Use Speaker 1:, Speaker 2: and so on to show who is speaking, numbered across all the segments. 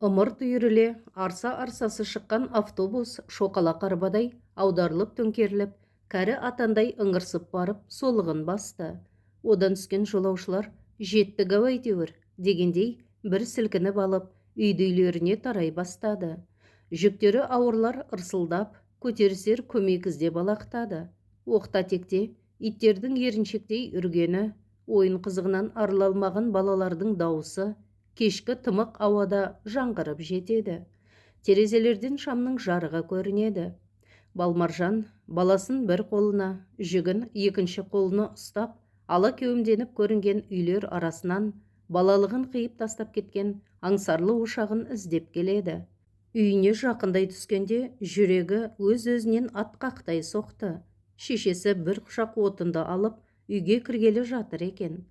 Speaker 1: Ымырт үйіріле, арса-арсасы шыққан автобус шоқалақ арбадай аударылып төңкеріліп, кәрі атандай ыңырсып барып, солығын басты. Одан түскен жолаушылар «Жеттік ау әйтеуір» дегендей бір сілкініп алып, үйді-үйлеріне тарай бастады. Жүктері ауырлар ырсылдап, көтерісер көмек іздеп балақтады. Оқта-текте иттердің еріншектей үргені, ойын қызығынан арыла алмаған балалардың дауысы кешкі тымық ауада жаңғырып жетеді. Терезелерден шамның жарығы көрінеді. Балмаржан баласын бір қолына, жүгін екінші қолына ұстап, ала кеуімденіп көрінген үйлер арасынан балалығын қиып тастап кеткен аңсарлы ошағын іздеп келеді. Үйіне жақындай түскенде жүрегі өз-өзінен атқақтай соқты. Шешесі бір құшақ отынды алып, үйге кіргелі жатыр екен.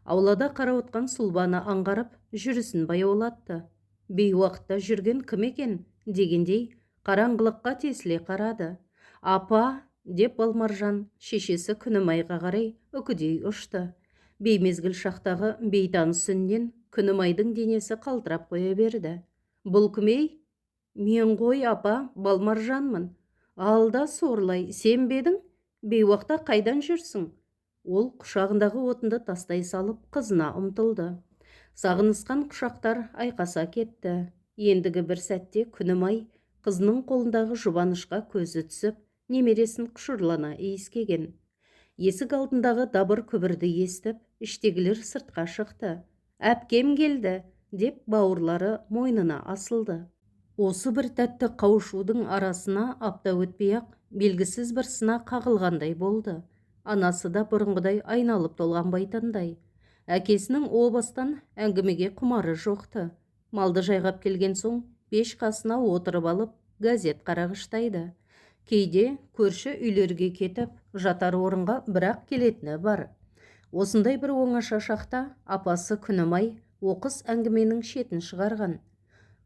Speaker 1: Аулада қарауытқан сұлбаны аңғарып, жүрісін баяулатты. Бейуақытта жүрген кім екен дегендей, қараңғылыққа тесіле қарады. «Апа!» деп Балмаржан шешесі Күнімайға қарай үкідей ұшты. Беймезгіл шақтағы бейтаныс үннен Күнімайдың денесі қалтырап қоя берді. «Бұл кім ей?» «Мен ғой апа, Балмаржанмын». «Алда сорлай, сен бе едің? Бейуақта қайдан жүрсің?» Ол құшағындағы отынды тастай салып қызына ұмтылды. Сағынысқан құшақтар айқаса кетті. Ендігі бір сәтте Күнімай қызының қолындағы жұбанышқа көзі түсіп, немересін құшырлана иіскеген. Есік алдындағы дабыр күбірді естіп, іштегілер сыртқа шықты. «Әпкем келді!» деп бауырлары мойнына асылды. Осы бір тәтті қауышудың арасына апта өтпей-ақ белгісіз бір сына қағылғандай болды. Анасы да бұрынғыдай айналып толғанбайтындай. Әкесінің о бастан әңгімеге құмары жоқты. Малды жайғап келген соң пеш қасына отырып алып, газет қарағыштайды. Кейде көрші үйлерге кетіп, жатар орынға бірақ келетіні бар. Осындай бір оңаша шақта апасы Күнімай оқыс әңгіменің шетін шығарған.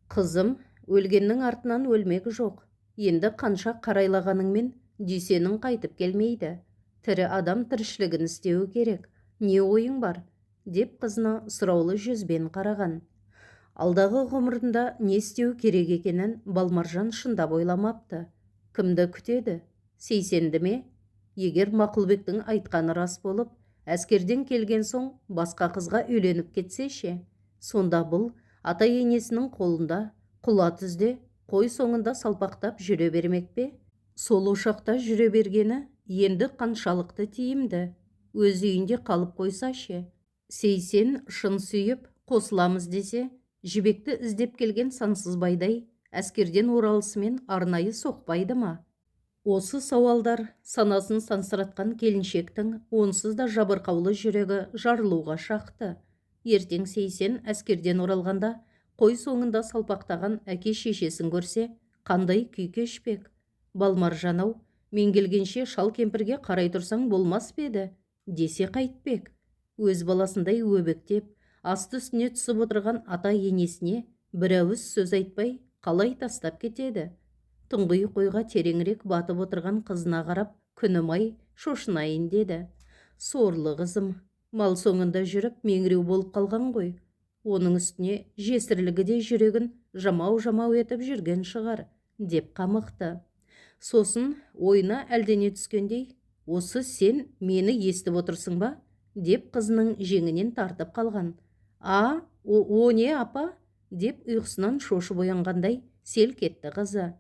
Speaker 1: «Қызым, өлгеннің артынан өлмек жоқ. Енді қанша қарайлағаныңмен дүйсенің қайтып келмейді. Тірі адам тіршілігін істеуі керек. Не ойың бар?» деп қызына сұраулы жүзбен қараған. Алдағы ғұмырында не істеу керек екенін Балмаржан шындап ойламапты. Кімді күтеді? Сейсенді ме? Егер Мақұлбектің айтқаны рас болып, әскерден келген соң басқа қызға үйленіп кетсе ше? Сонда бұл ата-енесінің қолында, құла түзде, қой соңында салпақтап жүре бермек пе? Сол ошақта жүре бергені енді қаншалықты тиімді? Өз үйінде қалып қойса ше? Сейсен шын сүйіп, қосыламыз десе, жібекті іздеп келген Сансызбайдай әскерден оралысымен арнайы соқпайды ма? Осы сауалдар санасын сансыратқан келіншектің онсыз да жабырқаулы жүрегі жарылуға шақты. Ертең Сейсен әскерден оралғанда қой соңында салпақтаған әке-шешесін көрсе, қандай күй кешпек? Балмаржан-ау, мен келгенше шал кемпірге қарай тұрсаң болмас пе еді десе қайтпек? Өз баласындай өбектеп, асты үстіне түсіп отырған ата-енесіне бір ауыз сөз айтпай қалай тастап кетеді? Тұңғиық қойға тереңірек батып отырған қызына қарап Күнімай шошынайын деді. «Сорлы қызым, мал соңында жүріп меңіреу болып қалған ғой. Оның үстіне жесірлігі де жүрегін жамау-жамау етіп жүрген шығар» деп қамықты. Сосын ойына әлдене түскендей, «Осы сен мені естіп отырсың ба?» деп қызының жеңінен тартып қалған. О не апа?» деп ұйқысынан шошып оянғандай селк етті қызы.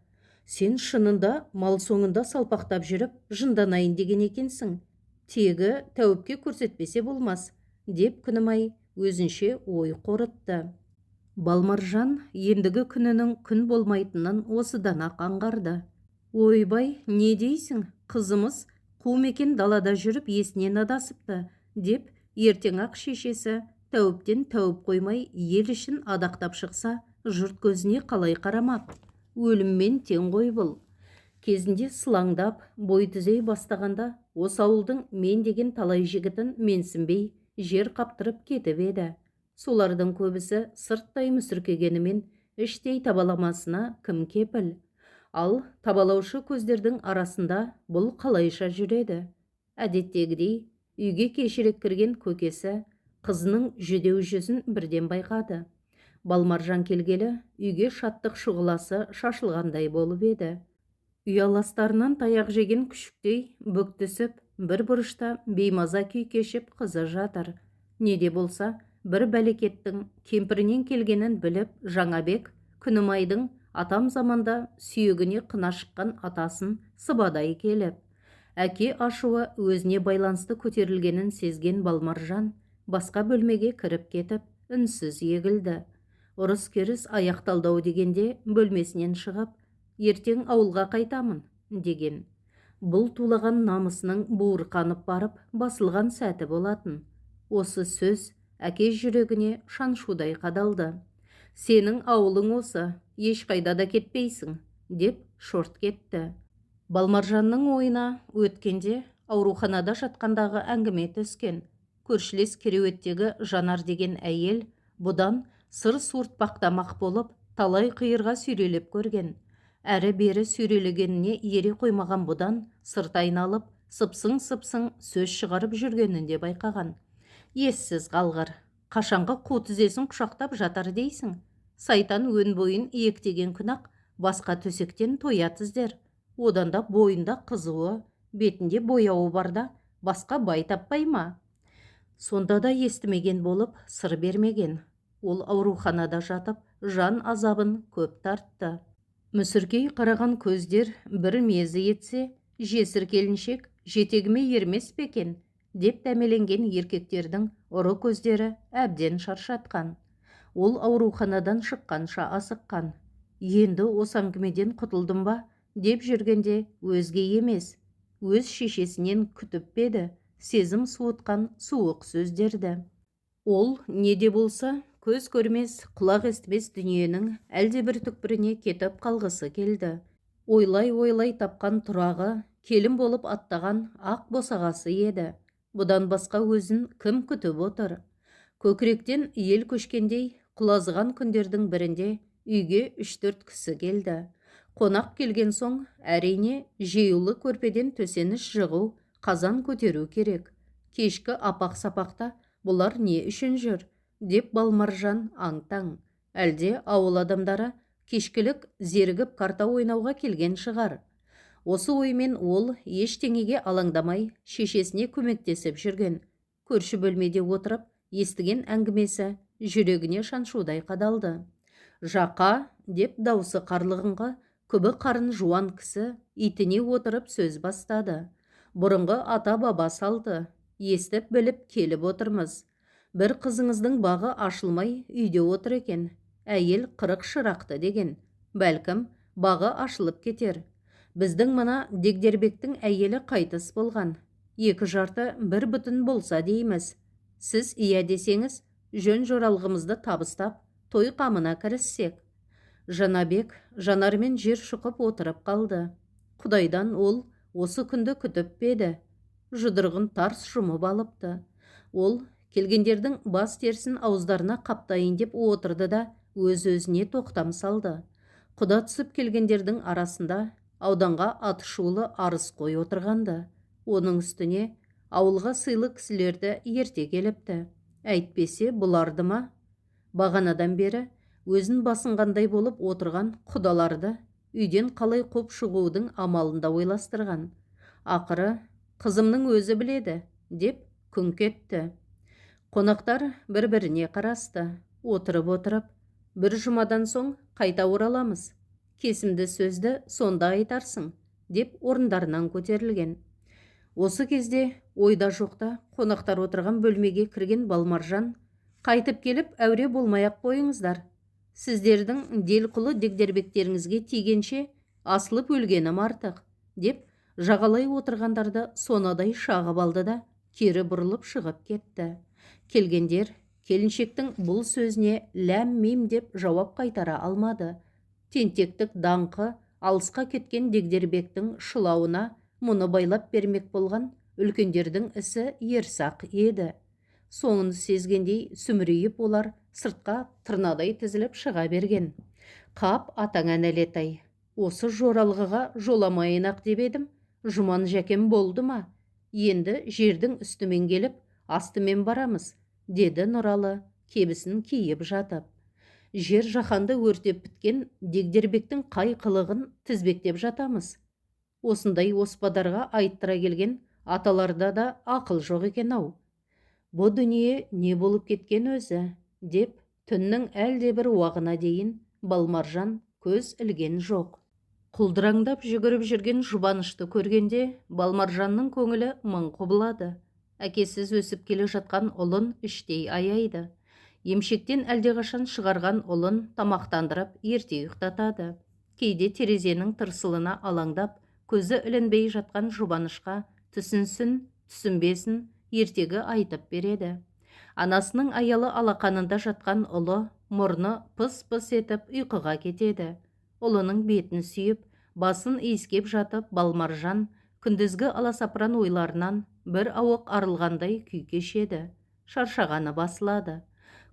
Speaker 1: «Сен шынында мал соңында салпақтап жүріп жынданайын деген екенсің. Тегі тәуіпке көрсетпесе болмас» деп Күнімай өзінше ой қорытты. Балмаржан ендігі күнінің күн болмайтынын осыдан-ақ аңғарды. «Ойбай, не дейсің? Қызымыз қу мекен далада жүріп есінен адасыпты» деп ертең-ақ шешесі тәуіптен тәуіп қоймай ел ішін адақтап шықса, жұрт көзіне қалай қарамақ? Өліммен тең ғой бұл. Кезінде сылаңдап, бой түзей бастағанда, осы ауылдың мен деген талай жігітін менсінбей жер қаптырып кетіп еді. Солардың көбісі сырттай мүсіркегенімен іштей табаламасына кім кепіл? Ал табалаушы көздердің арасында бұл қалайша жүреді? Әдеттегідей, үйге кешірек кірген көкесі қызының жүдеу жүзін бірден байқады. Балмаржан келгелі, үйге шаттық шұғыласы шашылғандай болып еді. Ұяластарынан таяқ жеген күшіктей бүктісіп, бір бұрышта беймаза күй кешіп қызы жатыр. Неде болса, бір бәлекеттің кемпірінен келгенін біліп, Жаңабек Күнімайдың атам заманда сүйегіне қына шыққан атасын сыбадай келіп. Әке ашуы өзіне байланысты көтерілгенін сезген Балмаржан басқа бөлмеге кіріп кетіп, үнсіз егілді. Ұрыс керіс аяқталдау дегенде бөлмесінен шығып, ертең ауылға қайтамын, деген. Бұл тулаған намысының буырқанып барып, басылған сәті болатын. Осы сөз әке жүрегіне шаншудай қадалды. Сенің ауылың осы, ешқайда да кетпейсің, деп шорт кетті. Балмаржанның ойына өткенде ауруханада жатқандағы әңгіме түскен. Көршілес кереуеттегі Жанар деген әйел бұдан сыр суыртпақтамақ болып, талай қиырға сүйрелеп көрген. Әрі бері сүйрелегеніне ере қоймаған бұдан сырт айналып, сыпсың-сыпсың сөз шығарып жүргенін де байқаған. Ессіз қалғыр, қашанғы қу тізесін құшақтап жатар дейсің. Сайтан өн бойын иектеген күнақ басқа төсектен тоя тіздер. Одан да бойында қызуы, бетінде бояуы барда басқа бай таппай ма? Сонда да естімеген болып сыр бермеген. Ол ауруханада жатып, жан азабын көп тартты. Мүсіркей қараған көздер бір мезі етсе, жесір келіншек жетегіме ермес пекен, деп дәмеленген еркектердің ұры көздері әбден шаршатқан. Ол ауруханадан шыққанша асыққан. Енді осы әңгімеден құтылдым ба, деп жүргенде өзге емес, өз шешесінен күтіп беді, сезім суытқан суық сөздерді. Ол неде болса, көз көрмес, құлақ естімес дүниенің әлде бір түкпіріне кетіп қалғысы келді. Ойлай-ойлай тапқан тұрағы, келін болып аттаған ақ босағасы еді. Бұдан басқа өзін кім күтіп отыр? Көкіректен ел көшкендей, құлазыған күндердің бірінде үйге 3-4 кісі келді. Қонақ келген соң, әрине, жеюлы көрпеден төсеніш жығу, қазан көтеру керек. Кешкі апақ-сапақта бұлар не үшін жүр? Деп Балмаржан аң-таң. Әлде ауыл адамдары кешкілік зергіп карта ойнауға келген шығар. Осы оймен ол ештеңеге алаңдамай шешесіне көмектесіп жүрген. Көрші бөлмеде отырып, естіген әңгімесі жүрегіне шаншудай қадалды. Жақа, деп даусы қарлығынға, күбі қарын жуан кісі итіне отырып сөз бастады. Бұрынғы ата-баба салты, естіп біліп келіп отырмыз. Бір қызыңыздың бағы ашылмай үйде отыр екен. Әйел 40 шырақты деген. Бәлкім, бағы ашылып кетер. Біздің мына Дегдербектің әйелі қайтыс болған. 2 жарты 1 бүтін болса дейміз. Сіз ия десеңіз, жөн жоралғымызды табыстап, той қамына кіріссек. Жанабек Жанармен жер шұқып отырып қалды. Құдайдан ол осы күнді күтіп беді. Жұдырғын тарс жұмып алыпты. Ол келгендердің бас терсін ауыздарына қаптайын деп отырды да өз-өзіне тоқтам салды. Құда түсіп келгендердің арасында ауданға атышулы арыз қой отырғанды. Оның үстіне ауылға сыйлы кісілерді ерте келіпті. Әйтпесе бұларды ма? Бағанадан бері өзін басынғандай болып отырған құдаларды үйден қалай қуып шығудың амалында ойластырған. Ақыры, қызымның өзі біледі, деп күңк етті. Қонақтар бір-біріне қарасты. Отырып, бір жұмадан соң қайта ораламыз. Кесімді сөзді сонда айтарсың, деп орындарынан көтерілген. Осы кезде ойда жоқта қонақтар отырған бөлмеге кірген Балмаржан, қайтып келіп әуре болмай-ақ қойыңыздар. Сіздердің делқұлы Дегдербектеріңізге тигенше асылып өлгенім артық, деп жағалай отырғандарды сонадай шағып алды да кері бұрылып шығып кетті. Келгендер келіншектің бұл сөзіне ләм-мим деп жауап қайтара алмады. Тентектік даңқы алысқа кеткен Дегдербектің шылауына мұны байлап бермек болған үлкендердің ісі ерсақ еді. Соңын сезгендей сүмірейіп олар сыртқа тырнадай тізіліп шыға берген. Қап атаңа нәлет-ай, осы жоралғыға жоламайын-ақ деп едім, Жұман жәкем болды ма? Енді жердің үстімен келіп, астымен барамыз, деді Нұралы кебісін киіп жатып. Жер жаһанды өртеп біткен Дегдербектің қай қылығын тізбектеп жатамыз. Осындай оспадарға айттыра келген аталарда да ақыл жоқ екен-ау. Бұ дүние не болып кеткен өзі, деп түннің әлде бір уағына дейін Балмаржан көз ілген жоқ. Құлдыраңдап жүгіріп жүрген жұбанышты көргенде Балмаржанның көңілі мың құбылады. Әкесіз өсіп келе жатқан ұлын іштей аяйды. Емшектен әлдеқашан шығарған ұлын тамақтандырып ерте ұйықтатады. Кейде терезенің тырсылына алаңдап, көзі ілінбей жатқан жұбанышқа түсінсін, түсінбесін ертегі айтып береді. Анасының аялы алақанында жатқан ұлы мұрны пыс-пыс етіп ұйқыға кетеді. Ұлының бетін сүйіп, басын иіскеп жатып Балмаржан күндізгі аласапыран ойларынан бір ауық арылғандай күй кешеді. Шаршағаны басылады.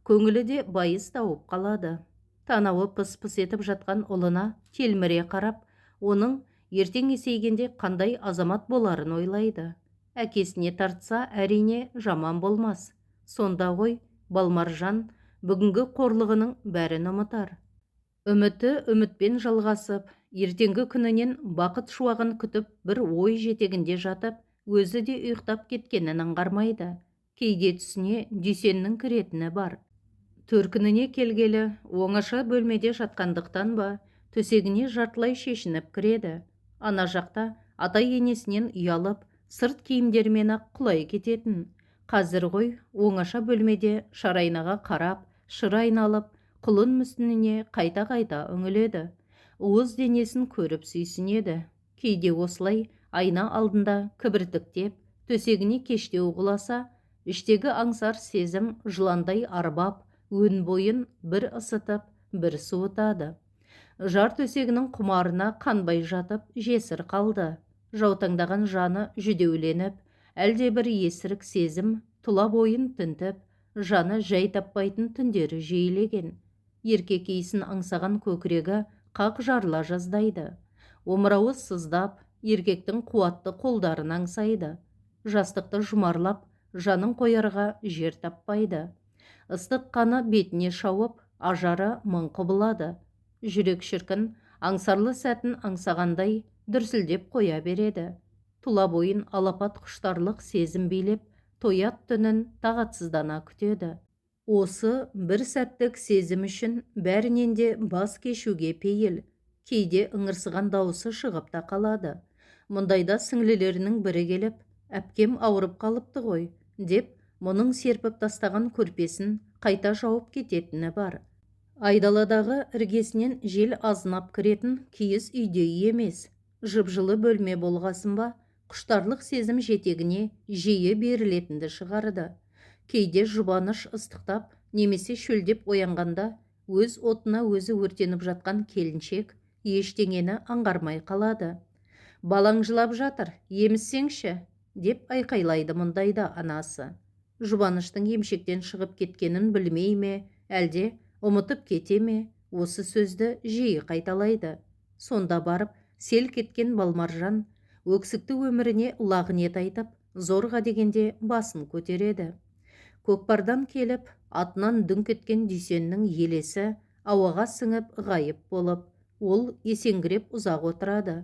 Speaker 1: Көңілі де байыз тауып қалады. Танауы пыс-пыс етіп жатқан ұлына телміре қарап, оның ертең есейгенде қандай азамат боларын ойлайды. Әкесіне тартса, әрине жаман болмас. Сонда ғой Балмаржан бүгінгі қорлығының бәрін ұмытар. Үміті үмітпен жалғасып, ертеңгі күнінен бақыт шуағын күтіп бір ой жетегінде жатып, өзі де ұйықтап кеткенін аңғармайды. Кейде түсіне Дүйсеннің кіретіні бар. Төркініне келгелі оңаша бөлмеде жатқандықтан ба, төсегіне жартылай шешініп кіреді. Ана жақта ата-енесінен ұялып, сырт киімдермен-ақ құлай кететін. Қазір ғой оңаша бөлмеде шарайнаға қарап, шыр айналып, құлын мүсініне қайта-қайта үңіледі. Уыз денесін көріп сүйсінеді. Кейде осылай айна алдында кібіртіктеп, төсегіне кештеу құласа, іштегі аңсар сезім жыландай арбап, өн бойын бір ысытып, бір суытады. Жар төсегінің құмарына қанбай жатып, жесір қалды. Жаутаңдаған жаны жүдеуленіп, әлде бір есірік сезім тұла бойын тінтіп, жаны жай таппайтын түндері жиілеген. Еркек иісін аңсаған көкірегі қақ жарыла жаздайды. Омырауы сыздап, еркектің қуатты қолдарын аңсайды. Жастықты жұмарлап, жанын қоярға жер таппайды. Ыстық қаны бетіне шауып, ажары мың құбылады. Жүрек шіркін, аңсарлы сәтін аңсағандай дүрсілдеп қоя береді. Тұла бойын алапат құштарлық сезім билеп, тоят түнін тағатсыздана күтеді. Осы бір сәттік сезім үшін бәрінен де бас кешуге пейіл. Кейде ыңырсыған дауысы шығып та қалады. Мұндайда сіңлілерінің бірі келіп, әпкем ауырып қалыпты ғой, деп, мұның серпіп тастаған көрпесін қайта жауып кететіні бар. Айдаладағы іргесінен жел азынап кіретін киіз үйде емес. Жып-жылы бөлме болғасын ба, құштарлық сезім жетегіне жиі берілетінді шығарды. Кейде жұбаныш ыстықтап, немесе шөлдеп оянғанда, өз отына өзі өртеніп жатқан келіншек ештеңені аңғармай қалады. Балаң жылап жатыр, емізсеңші, деп айқайлайды мұндайда анасы. Жұбаныштың емшектен шығып кеткенін білмей ме, әлде ұмытып кете ме, осы сөзді жиі қайталайды. Сонда барып, селк еткен Балмаржан өксікті өміріне лағнет айтып, зорға дегенде басын көтереді. Көкпардан келіп, атынан дүңк еткен Дүйсеннің елесі ауаға сіңіп ғайып болып, ол есеңгіреп ұзақ отырады.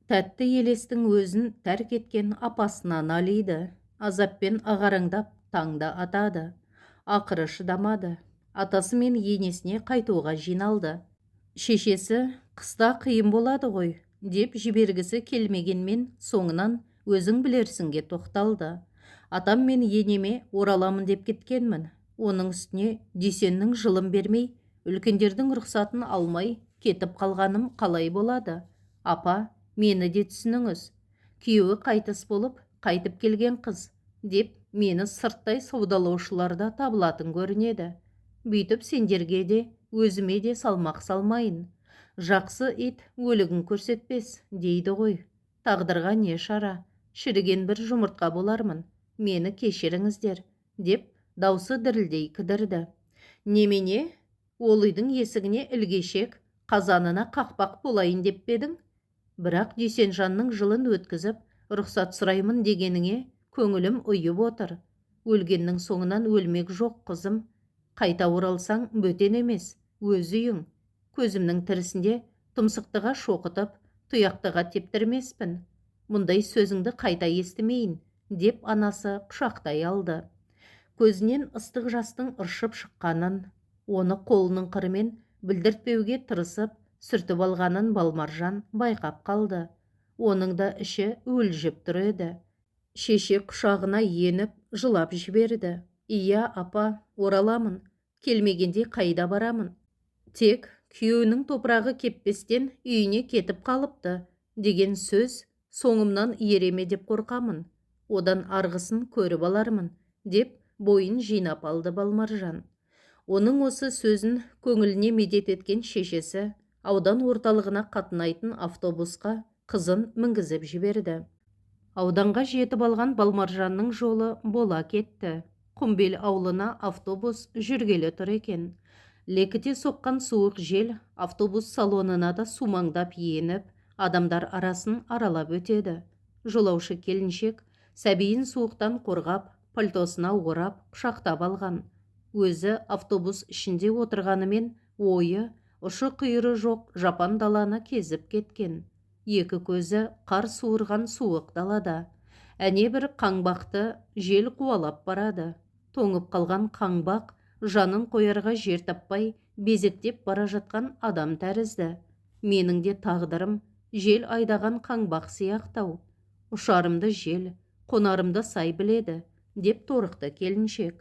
Speaker 1: Тәтті елестің өзін тәрк еткен апасына налиды. Азаппен ағараңдап таңда атады. Ақыры шыдамады. Атасы мен енесіне қайтуға жиналды. Шешесі, қыста қиын болады ғой, деп жібергісі келмегенмен соңынан өзің білерсінге тоқталды. Атам мен енеме ораламын деп кеткенмін. Оның үстіне Дүйсеннің жылын бермей, үлкендердің рұқсатын алмай кетіп қалғаным қалай болады? Апа, мені де түсініңіз. Күйеуі қайтыс болып, қайтып келген қыз, деп мені сырттай саудалаушыларда табылатын көрінеді. Бүйтіп сендерге де, өзіме де салмақ салмайын. Жақсы ит өлігін көрсетпес, дейді ғой. Тағдырға не шара, шіріген бір жұмыртқа болармын. Мені кешіріңіздер, деп даусы дірілдей кідірді. Немене? Ол үйдің есігіне ілгешек, қазанына қақпақ болайын деп бедің? Бірақ Дүйсенжанның жылын өткізіп, рұқсат сұраймын дегеніңе көңілім ұйып отыр. Өлгеннің соңынан өлмек жоқ қызым. Қайта оралсаң бөтен емес. Өз үйің. Көзімнің тірісінде тұмсықтыға шоқытып, тұяқтыға тептірмеспін. Мұндай сөзіңді қайта естімейін, деп анасы құшақтай алды. Көзінен ыстық жастың ыршып шыққанын, оны қолының қырымен білдіртпеуге тырысып, сүртіп алғанын Балмаржан байқап қалды. Оның да іші өлжіп тұр еді. Шеше құшағына еніп, жылап жіберді. Иә, апа, ораламын. Келмегенде қайда барамын? Тек күйеуінің топырағы кеппестен үйіне кетіп қалыпты, деген сөз соңымнан ереме деп қорқамын. Одан арғысын көріп алармын, деп бойын жинап алды Балмаржан. Оның осы сөзін көңіліне медет еткен шешесі аудан орталығына қатынайтын автобусқа қызын мінгізіп жіберді. Ауданға жетіп алған Балмаржанның жолы бола кетті. Құмбел аулына автобус жүргелі тұр екен. Лекіте соққан суық жел автобус салонына да сумаңдап еніп, адамдар арасын аралап өтеді. Жолаушы келіншек сәбиін суықтан қорғап, пальтосына орап, құшақтап алған. Өзі автобус ішінде отырғанымен ойы, ұшы қиыры жоқ жапан даланы кезіп кеткен. Екі көзі қар суырған суық далада. Әне бір қаңбақты жел қуалап барады. Тоңып қалған қаңбақ жанын қоярға жер таппай безектеп бара жатқан адам тәрізді. Менің де тағдырым жел айдаған қаңбақ сияқтау. Ұшарымды жел, қонарымды сай біледі, деп торықты келіншек.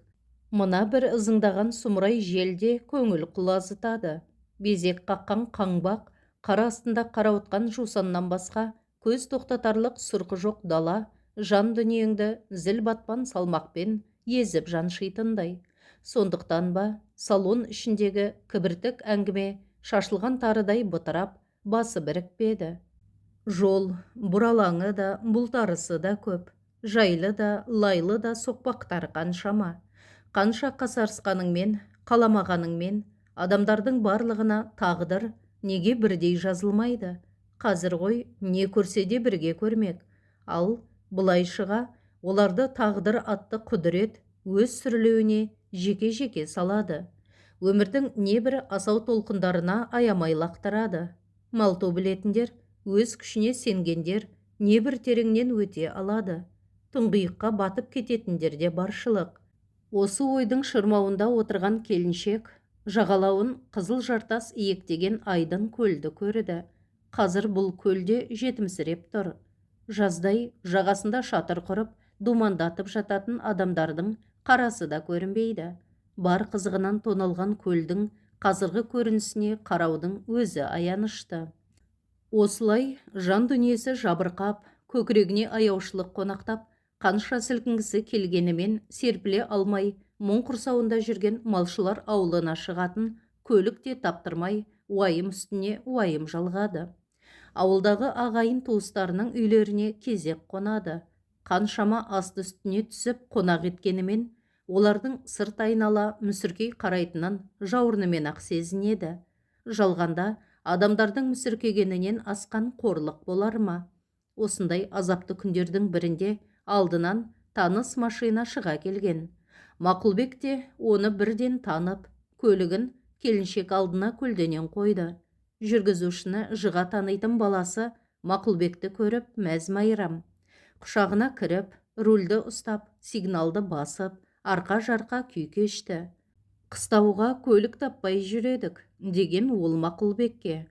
Speaker 1: Мына бір ызыңдаған сұмырай желде көңіл құлазытады. Безек қаққан қаңбақ қар астында қарауытқан жусаннан басқа көз тоқтатарлық сұрқы жоқ дала жан дүниеңді зіл батпан салмақпен езіп жаншитындай. Сондықтан ба салон ішіндегі кібіртік әңгіме шашылған тарыдай бытырап, басы бірікпеді. Жол бұралаңы да бұлтарысы да көп, жайлы да лайлы да соқпақтар қаншама. Қанша қасарысқаныңмен, қаламағаныңмен адамдардың барлығына тағдыр неге бірдей жазылмайды? Қазір ғой не көрсе де бірге көрмек. Ал бұлайшыға оларды тағдыр атты құдірет өз сүрлеуіне жеке-жеке салады. Өмірдің небір асау толқындарына аямай лақтырады. Малту білетіндер, өз күшіне сенгендер небір тереңнен өте алады. Тұңғиыққа батып кететіндер де баршылық. Осы ойдың шырмауында отырған келіншек жағалауын қызыл жартас иектеген айдын көлді көрді. Қазір бұл көлде жетімсіреп тұр. Жаздай жағасында шатыр құрып, думандатып жататын адамдардың қарасы да көрінбейді. Бар қызығынан тоналған көлдің қазіргі көрінісіне қараудың өзі аянышты. Осылай жан дүниесі жабырқап, көкірегіне аяушылық қонақтап, қанша сілкінгісі келгенімен серпіле алмай, мұң құрсауында жүрген малшылар аулына шығатын көлік те таптырмай, уайым үстіне уайым жалғады. Ауылдағы ағайын туыстарының үйлеріне кезек қонады. Қаншама асты үстіне түсіп қонақ еткенімен, олардың сырт айнала мүсіркей қарайтынын жауырынымен ақ сезінеді. Жалғанда адамдардың мүсіркегенінен асқан қорлық болар ма? Осындай азапты күндердің бірінде алдынан таныс машина шыға келген. Мақұлбек те оны бірден танып, көлігін келіншек алдына көлденең қойды. Жүргізушіні жыға танитын баласы Мақұлбекті көріп мәз-майрам. Құшағына кіріп, рульді ұстап, сигналды басып, арқа-жарқа күй кешті. Қыстауға көлік таппай жүредік, деген ол Мақұлбекке.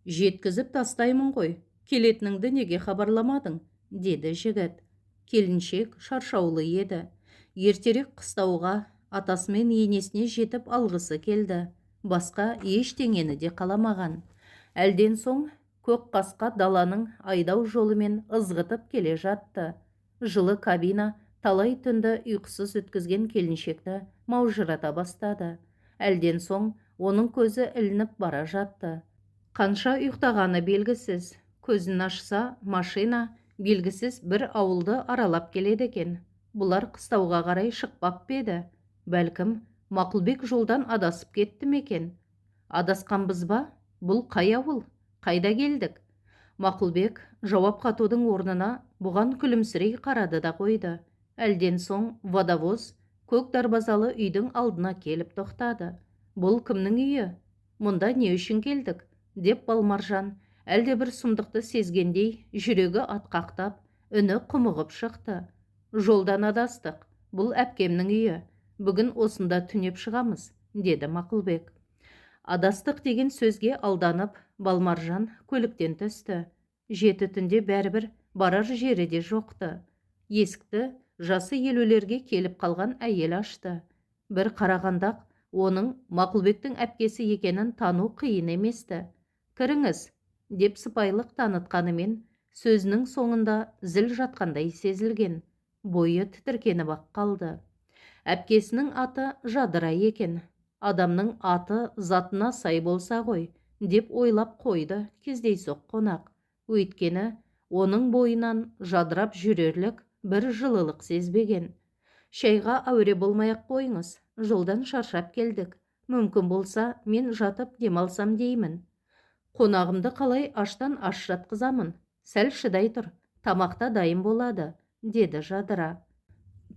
Speaker 1: Жеткізіп тастаймын ғой, келетініңді неге хабарламадың, деді жігіт. Келіншек шаршаулы еді. Ертерек қыстауға атасы мен енесіне жетіп алғысы келді. Басқа ештеңені де қаламаған. Әлден соң көк қасқа даланың айдау жолымен ызғытып келе жатты. Жылы кабина талай түнді ұйқысыз өткізген келіншекті маужырата бастады. Әлден соң оның көзі ілініп бара жатты. Қанша ұйықтағаны белгісіз. Көзін ашса, машина белгісіз бір ауылды аралап келеді екен. Бұлар қыстауға қарай шықпап еді. Бәлкім, Мақұлбек жолдан адасып кетті мекен? Адасқанбыз ба? Бұл қай ауыл? Қайда келдік? Мақұлбек жауап қатудың орнына бұған күлімсірей қарады да қойды. Әлден соң водовоз көк дарбазалы үйдің алдына келіп тоқтады. Бұл кімнің үйі? Мұнда не үшін келдік? Деп Балмаржан, әлде бір сұмдықты сезгендей, жүрегі атқақтап, үні құмығып шықты. Жолдан адастық. Бұл әпкемнің үйі. Бүгін осында түнеп шығамыз, деді Мақұлбек. Адастық деген сөзге алданып, Балмаржан көліктен түсті. Жеті түнде бәрібір барар жері де жоқты. Есікті жасы елулерге келіп қалған әйел ашты. Бір қарағандақ оның Мақұлбектің әпкесі екенін тану қиын еместі. Кіріңіз, деп сыпайылық танытқанымен, сөзінің соңында зіл жатқандай сезілген. Бойы тітіркеніп ақ қалды. Әпкесінің аты Жадыра екен. Адамның аты затына сай болса ғой, деп ойлап қойды кездейсоқ қонақ. Өйткені оның бойынан жадырап жүрерлік бір жылылық сезбеген. Шайға әуре болмай-ақ қойыңыз, жолдан шаршап келдік. Мүмкін болса, мен жатып демалсам деймін. Қонағымды қалай аштан аш жатқызамын? Сәл шыдай тұр, тамақта дайын болады, деді Жадыра.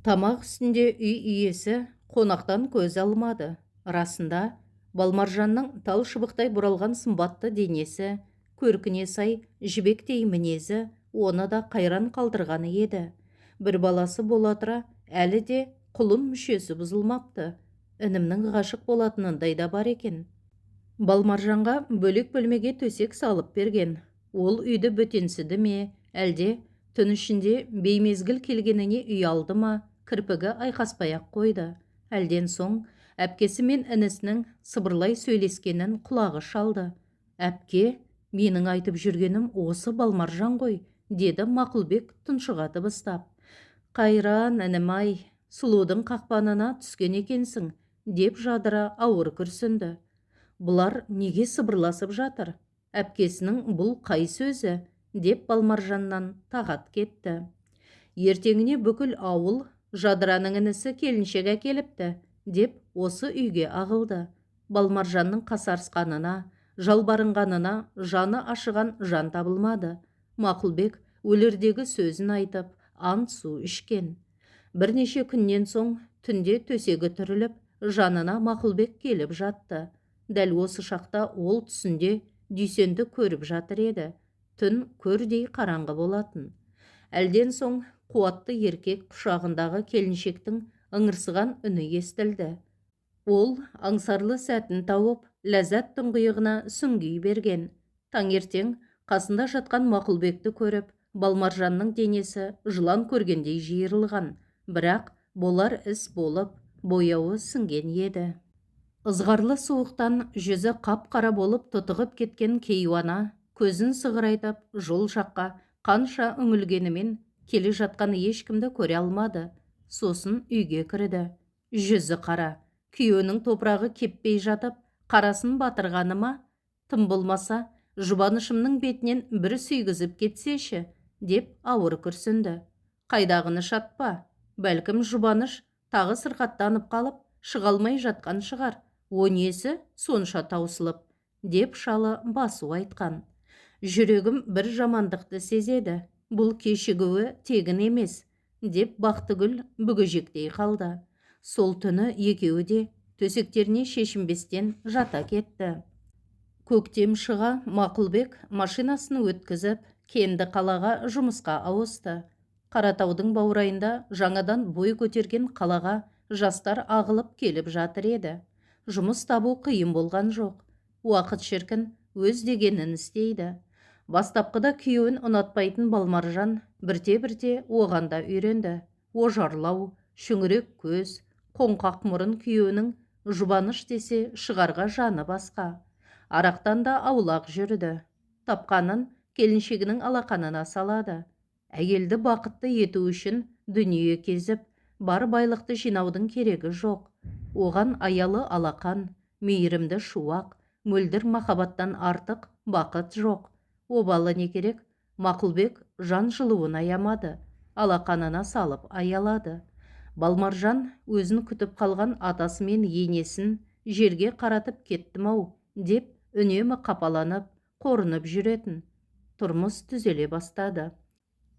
Speaker 1: Тамақ үстінде үй иесі қонақтан көз алмады. Расында, Балмаржанның тал шыбықтай бұралған сымбатты денесі, көркіне сай жібектей мінезі оны да қайран қалдырғаны еді. Бір баласы бола тұра, әлі де құлын мүшесі бұзылмапты. Інімнің ғашық болатынындай да бар екен. Балмаржанға бөлек бөлмеге төсек салып берген. Ол үйді бөтенсіді ме, әлде түн ішінде беймезгіл келгеніне ұялды ма, кірпігі айқаспай-ақ қойды. Әлден соң әпкесі мен інісінің сыбырлай сөйлескенін құлағы шалды. Әпке, менің айтып жүргенім осы Балмаржан ғой, деді Мақұлбек тұншыға дыбыстап. Қайран інім-ай, сұлудың қақпанына түскен екенсің, деп Жадыра ауыр күрсінді. Бұлар неге сыбырласып жатыр? Әпкесінің бұл қай сөзі? Деп Балмаржаннан тағат кетті. Ертеңіне бүкіл ауыл Жадыраның інісі келіншек әкеліпті, деп осы үйге ағылды. Балмаржанның қасарысқанына, жалбарынғанына жаны ашыған жан табылмады. Мақұлбек өлердегі сөзін айтып, ант су ішкен. Бірнеше күннен соң түнде төсегі түріліп, жанына Мақұлбек келіп жатты. Дәл осы шақта ол түсінде Дүйсенді көріп жатыр еді. Түн көрдей қараңғы болатын. Әлден соң қуатты еркек құшағындағы келіншектің ыңырсыған үні естілді. Ол аңсарлы сәтін тауып, ләззат тұңғиығына сүңги берген. Таңертең қасында жатқан Мақұлбекті көріп, Балмаржанның денесі жылан көргендей жиырылған, бірақ болар іс болып, бояуы сіңген еді. Ызғарлы суықтан жүзі қап-қара болып тұтығып кеткен кейуана, көзін сығырайтып, жол жаққа қанша үңілгенімен келе жатқан ешкімді көре алмады. Сосын үйге кірді. Жүзі қара, күйеуінің топырағы кеппей жатып, қарасын батырғаны ма? Тым болмаса, жұбанышымның бетінен бір сүйгізіп кетсеші, деп ауыр күрсінді. Қайдағыны шатпа, бәлкім жұбаныш тағы сырқаттанып қалып, шығалмай жатқан шығар. О несі сонша таусылып, деп шалы басу айтқан. Жүрегім бір жамандықты сезеді, бұл кешігуі тегін емес, деп Бақтыгүл бүгежектей қалды. Сол түні екеуі де төсектеріне шешінбестен жата кетті. Көктем шыға Мақұлбек машинасын өткізіп, Кенді қалаға жұмысқа ауысты. Қаратаудың баурайында жаңадан бой көтерген қалаға жастар ағылып келіп жатыр еді. Жұмыс табу қиын болған жоқ. Уақыт шіркін өз дегенін істейді. Бастапқыда күйеуін ұнатпайтын Балмаржан бірте-бірте оған да үйренді. Ожарлау, шүңірек көз, қоңқақ мұрын күйеуінің жұбаныш десе шығарға жаны басқа. Арақтан да аулақ жүрді. Тапқанын келіншегінің алақанына салады. Әйелді бақытты ету үшін дүние кезіп, бар байлықты жинаудың керегі жоқ. Оған аялы алақан, мейірімді шуақ, мөлдір махаббаттан артық бақыт жоқ. Обалы не керек? Мақұлбек жан жылуын аямады, алақанына салып аялады. Балмаржан өзін күтіп қалған атасы мен енесін жерге қаратып кеттім-ау, деп үнемі қапаланып, қорынып жүретін. Тұрмыс түзеле бастады.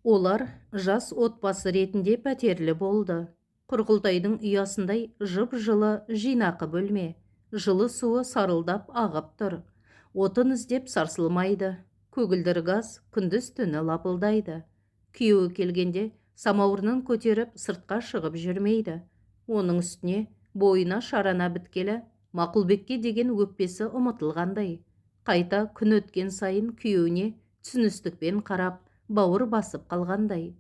Speaker 1: Олар жас отбасы ретінде пәтерлі болды. Құрқылтайдың ұясындай жып-жылы жинақы бөлме. Жылы суы сарылдап ағып тұр. Отын іздеп сарсылмайды. Көгілдір газ күндіз түні лапылдайды. Күйеуі келгенде самаурынын көтеріп сыртқа шығып жүрмейді. Оның үстіне бойына шарана біткелі Мақұлбекке деген өкпесі ұмытылғандай. Қайта күн өткен сайын күйеуіне түсіністікпен қарап, бауыр басып қалғандай.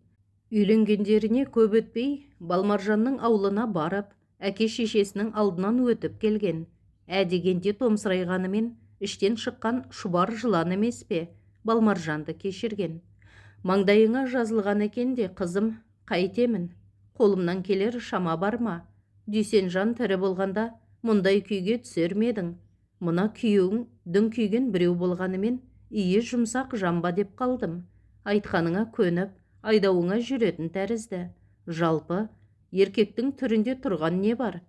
Speaker 1: Үйленгендеріне көп өтпей, Балмаржанның аулына барып, әке шешесінің алдынан өтіп келген. Дегенде томсырайғанымен, іштен шыққан шұбар жылан емес пе, Балмаржанды кешірген. Маңдайыңа жазылған екен де, қызым, қайтемін. Қолымнан келер шама бар ма? Дүйсенжан тірі болғанда, мұндай күйге түсер медің. Мына күйеуің дүң күйген біреу болғанымен, ие жұмсақ жамба деп қалдым. Айтқаныңа көніп, айдауыңа жүретін тәрізді. Жалпы, еркектің түрінде тұрған не бар?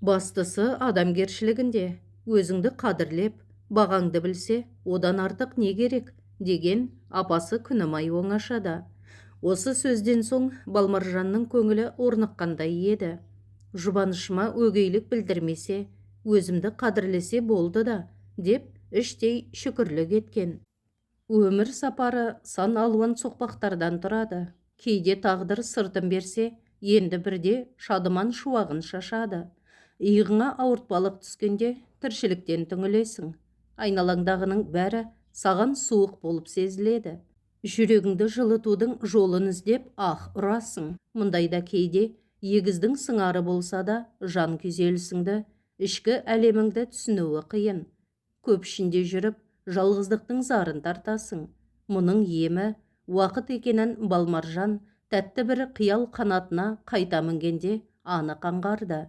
Speaker 1: Бастысы адамгершілігінде. Өзіңді қадірлеп, бағаңды білсе, одан артық не керек, деген апасы Күнімай оңашада. Осы сөзден соң Балмаржанның көңілі орныққандай еді. Жұбанышыма өгейлік білдірмесе, өзімді қадірлесе болды да, деп іштей шүкірлік еткен. Өмір сапары сан алуан соқпақтардан тұрады. Кейде тағдыр сыртын берсе, енді бірде шадыман шуағын шашады. Иығыңа ауыртпалық түскенде тіршіліктен түңілесің. Айналаңдағының бәрі саған суық болып сезіледі. Жүрегіңді жылытудың жолын іздеп ұрасың. Мұндайда кейде егіздің сыңары болса да жан күйзелісіңді, ішкі әлеміңді түсінуі қиын. Көп ішінде жүріп, жалғыздықтың зарын тартасың. Мұның емі уақыт екенін Балмаржан тәтті бір қиял қанатына қайта мінгенде анық аңғарды.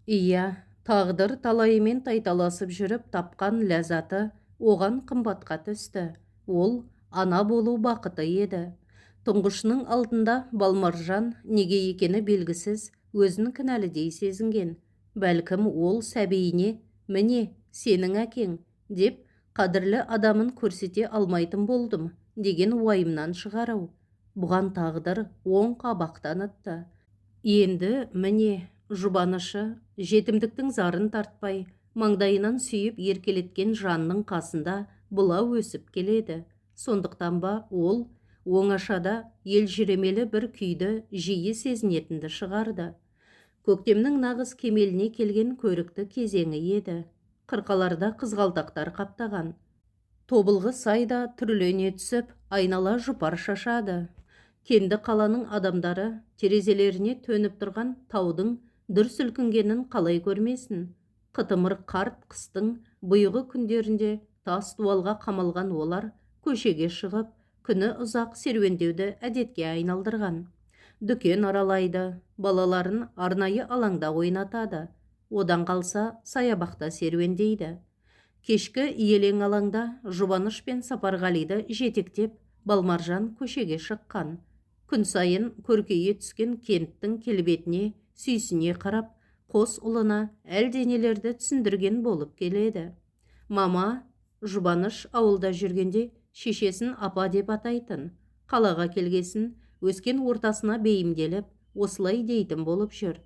Speaker 1: Иә, тағдыр талайымен тайталасып жүріп тапқан ләззаты оған қымбатқа түсті. Ол ана болу бақыты еді. Тұңғышының алдында Балмаржан неге екені белгісіз өзін кінәлідей сезінген. Бәлкім ол сәбейіне, міне, сенің әкең, деп қадірлі адамын көрсете алмайтын болдым, деген уайымнан шығарау. Бұған тағдыр оң қабақ танытты. Енді міне, жұбанышы, жетімдіктің зарын тартпай, маңдайынан сүйіп еркелеткен жанның қасында бұла өсіп келеді. Сондықтан ба ол оңашада елжіремелі бір күйді жиі сезінетінді шығарды. Көктемнің нағыз кемеліне келген көрікті кезеңі еді. Қырқаларда қызғалдақтар қаптаған. Тобылғы сайда түрлене түсіп, айнала жұпар шашады. Кенді қаланың адамдары терезелеріне төніп тұрған таудың дүр сілкінгенін қалай көрмесін. Қытымыр қарт қыстың бұйығы күндерінде тас дуалға қамалған олар көшеге шығып, күні ұзақ серуендеуді әдетке айналдырған. Дүкен аралайды, балаларын арнайы алаңда ойнатады. Одан қалса саябақта серуендейді. Кешкі иелең алаңда Жұбаныш пен Сапарғалиды жетектеп Балмаржан көшеге шыққан. Күн сайын көркейе түскен кенттің келбетіне сүйсіне қарап, қос ұлына әлденелерді түсіндірген болып келеді. Мама, Жұбаныш ауылда жүргенде шешесін апа деп атайтын. Қалаға келгесін өскен ортасына бейімделіп, осылай дейтін болып жүр.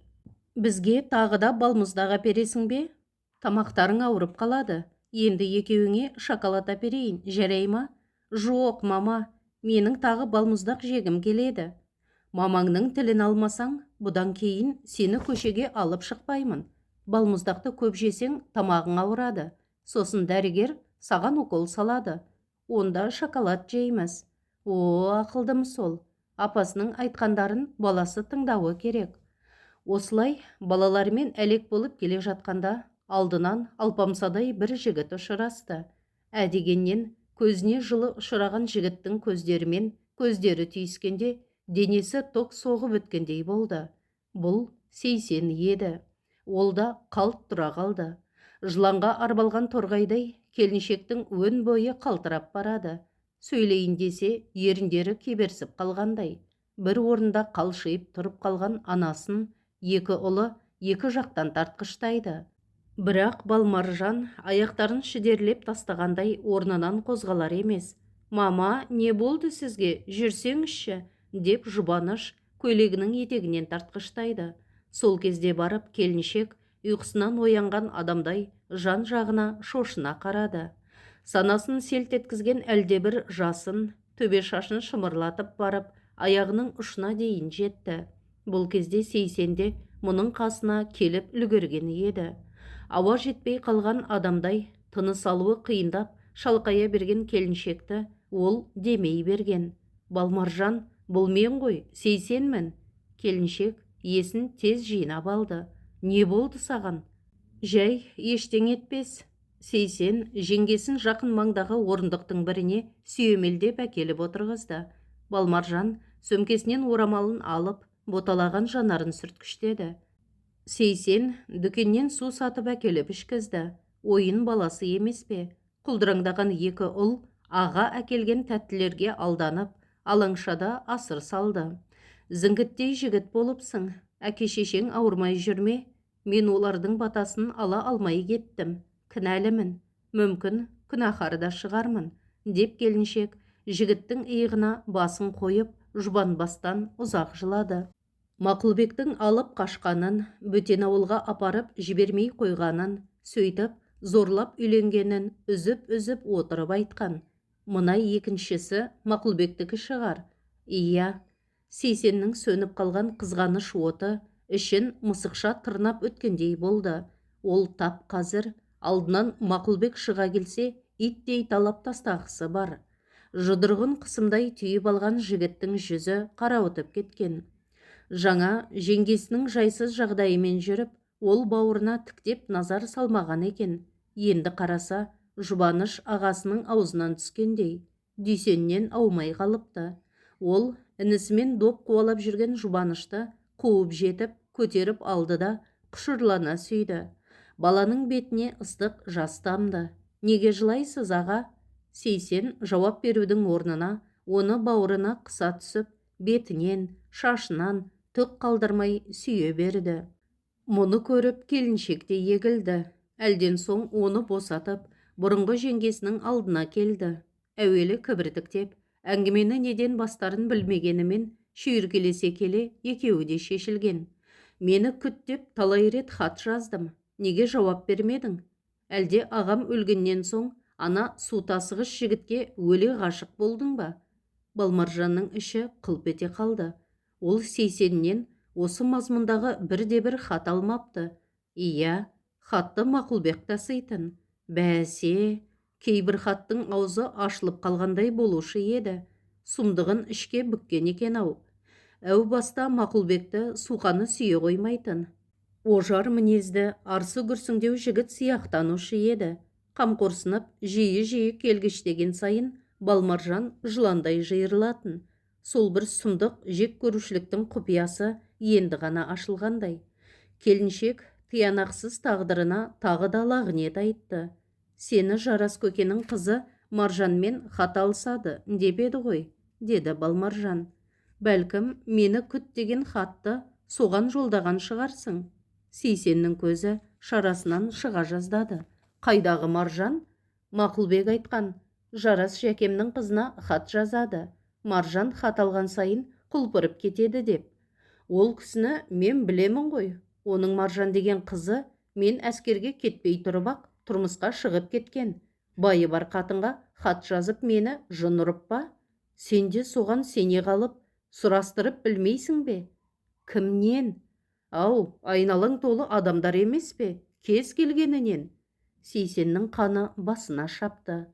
Speaker 1: Бізге тағы да балмұздақ әпересің бе? Тамақтарың ауырып қалады. Енді екеуіңе шоколад әперейін, жарай ма? Жоқ, мама, менің тағы балмұздақ жегім келеді. Мамаңның тілін алмасаң, бұдан кейін сені көшеге алып шықпаймын. Балмұздақты көп жесең, тамағың ауырады. Сосын дәрігер саған укол салады. Онда шоколад жейміз. Ақылдым сол. Апасының айтқандарын баласы тыңдауы керек. Осылай балалармен әлек болып келе жатқанда алдынан алпамсадай бір жігіт ұшырасты. Дегеннен көзіне жылы ұшыраған жігіттің көздерімен көздері түйіскенде денесі тоқ соғып өткендей болды. Бұл Сейсен еді. Ол да қалт тұра қалды. Жыланға арбалған торғайдай келіншектің өн бойы қалтырап барады. Сөйлейін десе еріндері кеберсіп қалғандай. Бір орында қалшиып тұрып қалған анасын екі ұлы екі жақтан тартқыштайды. Бірақ Балмаржан аяқтарын шідерлеп тастағандай орнынан қозғалар емес. Мама, не болды сізге, жүрсеңізші, деп Жұбаныш көйлегінің етегінен тартқыштайды. Сол кезде барып келіншек ұйқысынан оянған адамдай жан жағына шошына қарады. Санасын селт еткізген әлдебір жасын, төбе шашын шымырлатып барып, аяғының ұшына дейін жетті. Бұл кезде Сейсенде мұның қасына келіп үлгерген еді. Ауа жетпей қалған адамдай, тыныс алуы қиындап, шалқая берген келіншекті ол демей берген. Балмаржан, бұл мен ғой, Сейсенмін. Келіншек есін тез жинап алды. Не болды саған? Жәй, ештеңе етпес. Сейсен жеңгесін жақын маңдағы орындықтың біріне сүйемелдеп әкеліп отырғызды. Балмаржан сөмкесінен орамалын алып, боталаған жанарын сүрткіштеді. Сейсен дүкеннен су сатып әкеліп ішкізді. Ойын баласы емес пе? Құлдыраңдаған екі ұл аға әкелген тәттілерге алданып, алаңшада асыр салды. Зіңгіттей жігіт болыпсың, әке-шешең ауырмай жүрме? Мен олардың батасын ала алмай кеттім. Кінәлімін, мүмкін күнәһар да шығармын, деп келіншек жігіттің иығына басын қойып, жұбанбастан ұзақ жылады. Мақұлбектің алып қашқанын, бөтен ауылға апарып жібермей қойғанын, сөйтіп зорлап үйленгенін үзіп-үзіп отырып айтқан. Мына екіншісі Мақұлбектікі шығар. Иә, Сейсеннің сөніп қалған қызғаныш оты ішін мысықша тырнап өткендей болды. Ол тап қазір алдынан Мақұлбек шыға келсе, иттей талап тастағысы бар. Жұдырығын қысымдай түйіп алған жігіттің жүзі қарауытып кеткен. Жаңа жеңгесінің жайсыз жағдайымен жүріп, ол бауырына тіктеп назар салмаған екен. Енді қараса, жұбаныш ағасының аузынан түскендей, дүйсеннен аумай қалыпты. Ол інісімен доп қуалап жүрген жұбанышты қуып жетіп, көтеріп алды да құшырлана сүйді. Баланың бетіне ыстық жас тамды. Неге жылайсыз, аға? Сейсен жауап берудің орнына, оны бауырына қыса түсіп, бетінен, шашынан түк қалдырмай сүйе берді. Мұны көріп келіншек те егілді. Әлден соң оны босатып, бұрынғы жеңгесінің алдына келді. Әуелі кібіртіктеп, әңгімені неден бастарын білмегенімен, шүйіркелесе келе екеуі де шешілген. Мені күт деп талай рет хат жаздым. Неге жауап бермедің? Әлде ағам өлгеннен соң ана су тасығыш жігітке өле ғашық болдың ба? Балмаржанның іші қылп ете қалды. Ол Сейсеннен осы мазмұндағы бірде-бір хат алмапты. Иә, хатты Мақұлбек таситын. Бәсе, кейбір хаттың аузы ашылып қалғандай болушы еді. Сұмдығын ішке бүккен екен-ау. Әу баста Мақұлбекті суқаны сүйе қоймайтын. Ожар мінезді, арсы күрсіңдеу жігіт сияқтанушы еді. Қамқорсынып, жиі-жиі келгіштеген сайын Балмаржан жыландай жиырылатын. Сол бір сұмдық жек көрушіліктің құпиясы енді ғана ашылғандай. Келіншек тиянақсыз тағдырына тағы да лағнет айтты. Сені Жарас көкенің қызы Маржанмен хат алысады деп еді ғой, деді Балмаржан. Бәлкім, мені күт деген хатты соған жолдаған шығарсың. Сейсеннің көзі шарасынан шыға жаздады. Қайдағы Маржан? Мақұлбек айтқан. Жарас жәкемнің қызына хат жазады. Маржан хат алған сайын құлпырып кетеді деп. Ол кісіні мен білемін ғой. Оның Маржан деген қызы мен әскерге кетпей тұрып-ақ тұрмысқа шығып кеткен. Байы бар қатынға хат жазып мені жын ұрып па? Сен де соған сене қалып, сұрастырып білмейсің бе? Кімнен? Ау, айналаң толы адамдар емес пе? Кез келгенінен. Сейсеннің қаны басына шапты.